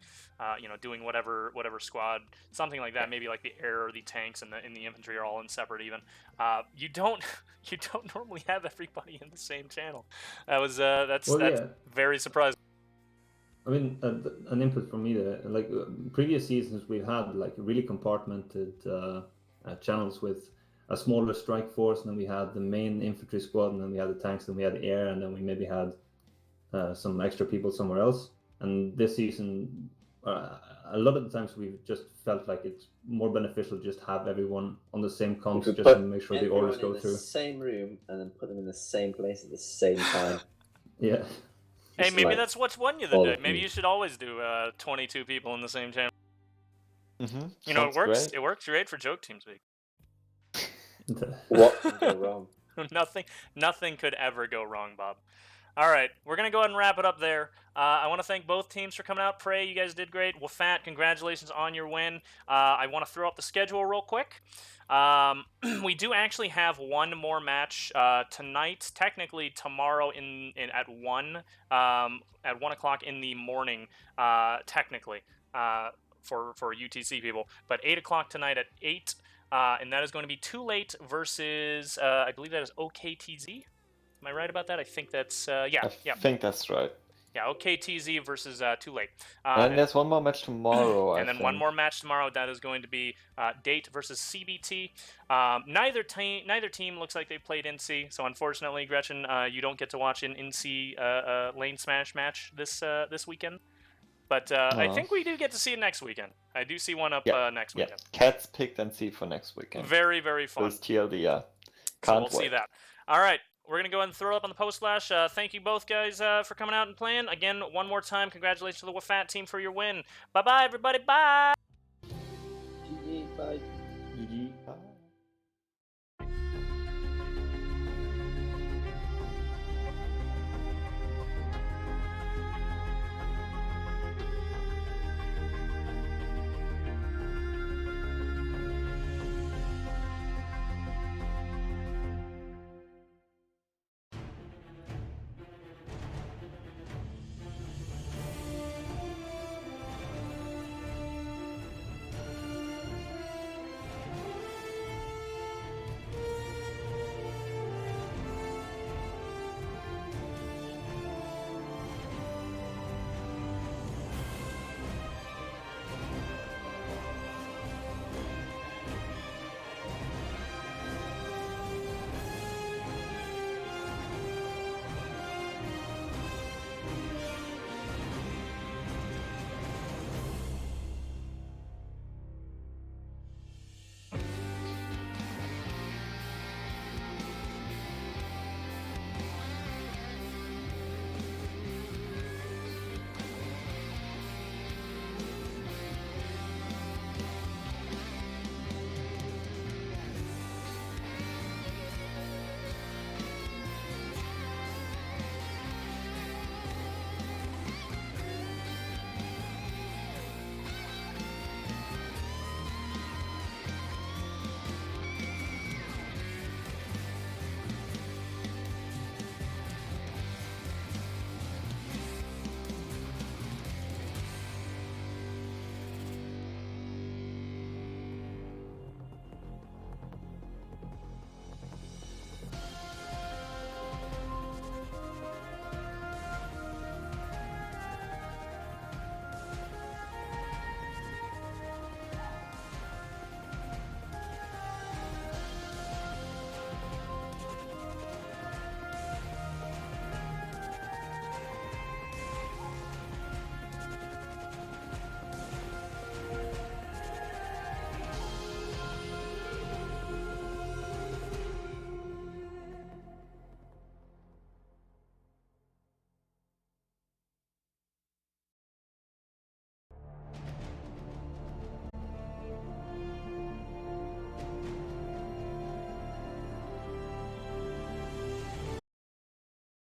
doing whatever squad, something like that. Maybe like the air or the tanks and the infantry are all in separate. Even you don't normally have everybody in the same channel. That's very surprising. I mean, an input from me there. Previous seasons, we've had really compartmented channels with a smaller strike force, and then we had the main infantry squad, and then we had the tanks, and we had the air, and then we maybe had some extra people somewhere else. And this season, a lot of the times we've just felt like it's more beneficial just have everyone on the same comms just to make sure the orders go through. Same room, and then put them in the same place at the same time. Yeah. Hey, maybe that's what's won you the day. Maybe you should always do 22 people in the same channel. Mm-hmm. It works. Great. It works great for joke TeamSpeak. What could go wrong? Nothing could ever go wrong, Bob. All right, we're going to go ahead and wrap it up there. I want to thank both teams for coming out. Prey, you guys did great. WFAT, congratulations on your win. I want to throw up the schedule real quick. We do actually have one more match tonight, technically tomorrow at 1 o'clock in the morning, technically, for UTC people. But 8 o'clock tonight at 8, and that is going to be Too Late versus, I believe that is OKTZ. Am I right about that? I think that's, I think that's right. Yeah, OKTZ versus Too Late. And there's one more match tomorrow, and then one more match tomorrow. That is going to be Date versus CBT. Neither team looks like they played NC, so unfortunately, Gretchen, you don't get to watch an NC LaneSmash match this weekend. But I think we do get to see it next weekend. I do see one up next weekend. Cats picked NC for next weekend. Very, very fun. It's TLD, yeah. Can't wait. See that. All right. We're going to go ahead and throw it up on the post flash. Thank you both guys for coming out and playing. Again, one more time, congratulations to the WFAT team for your win. Bye-bye, everybody. Bye. Bye.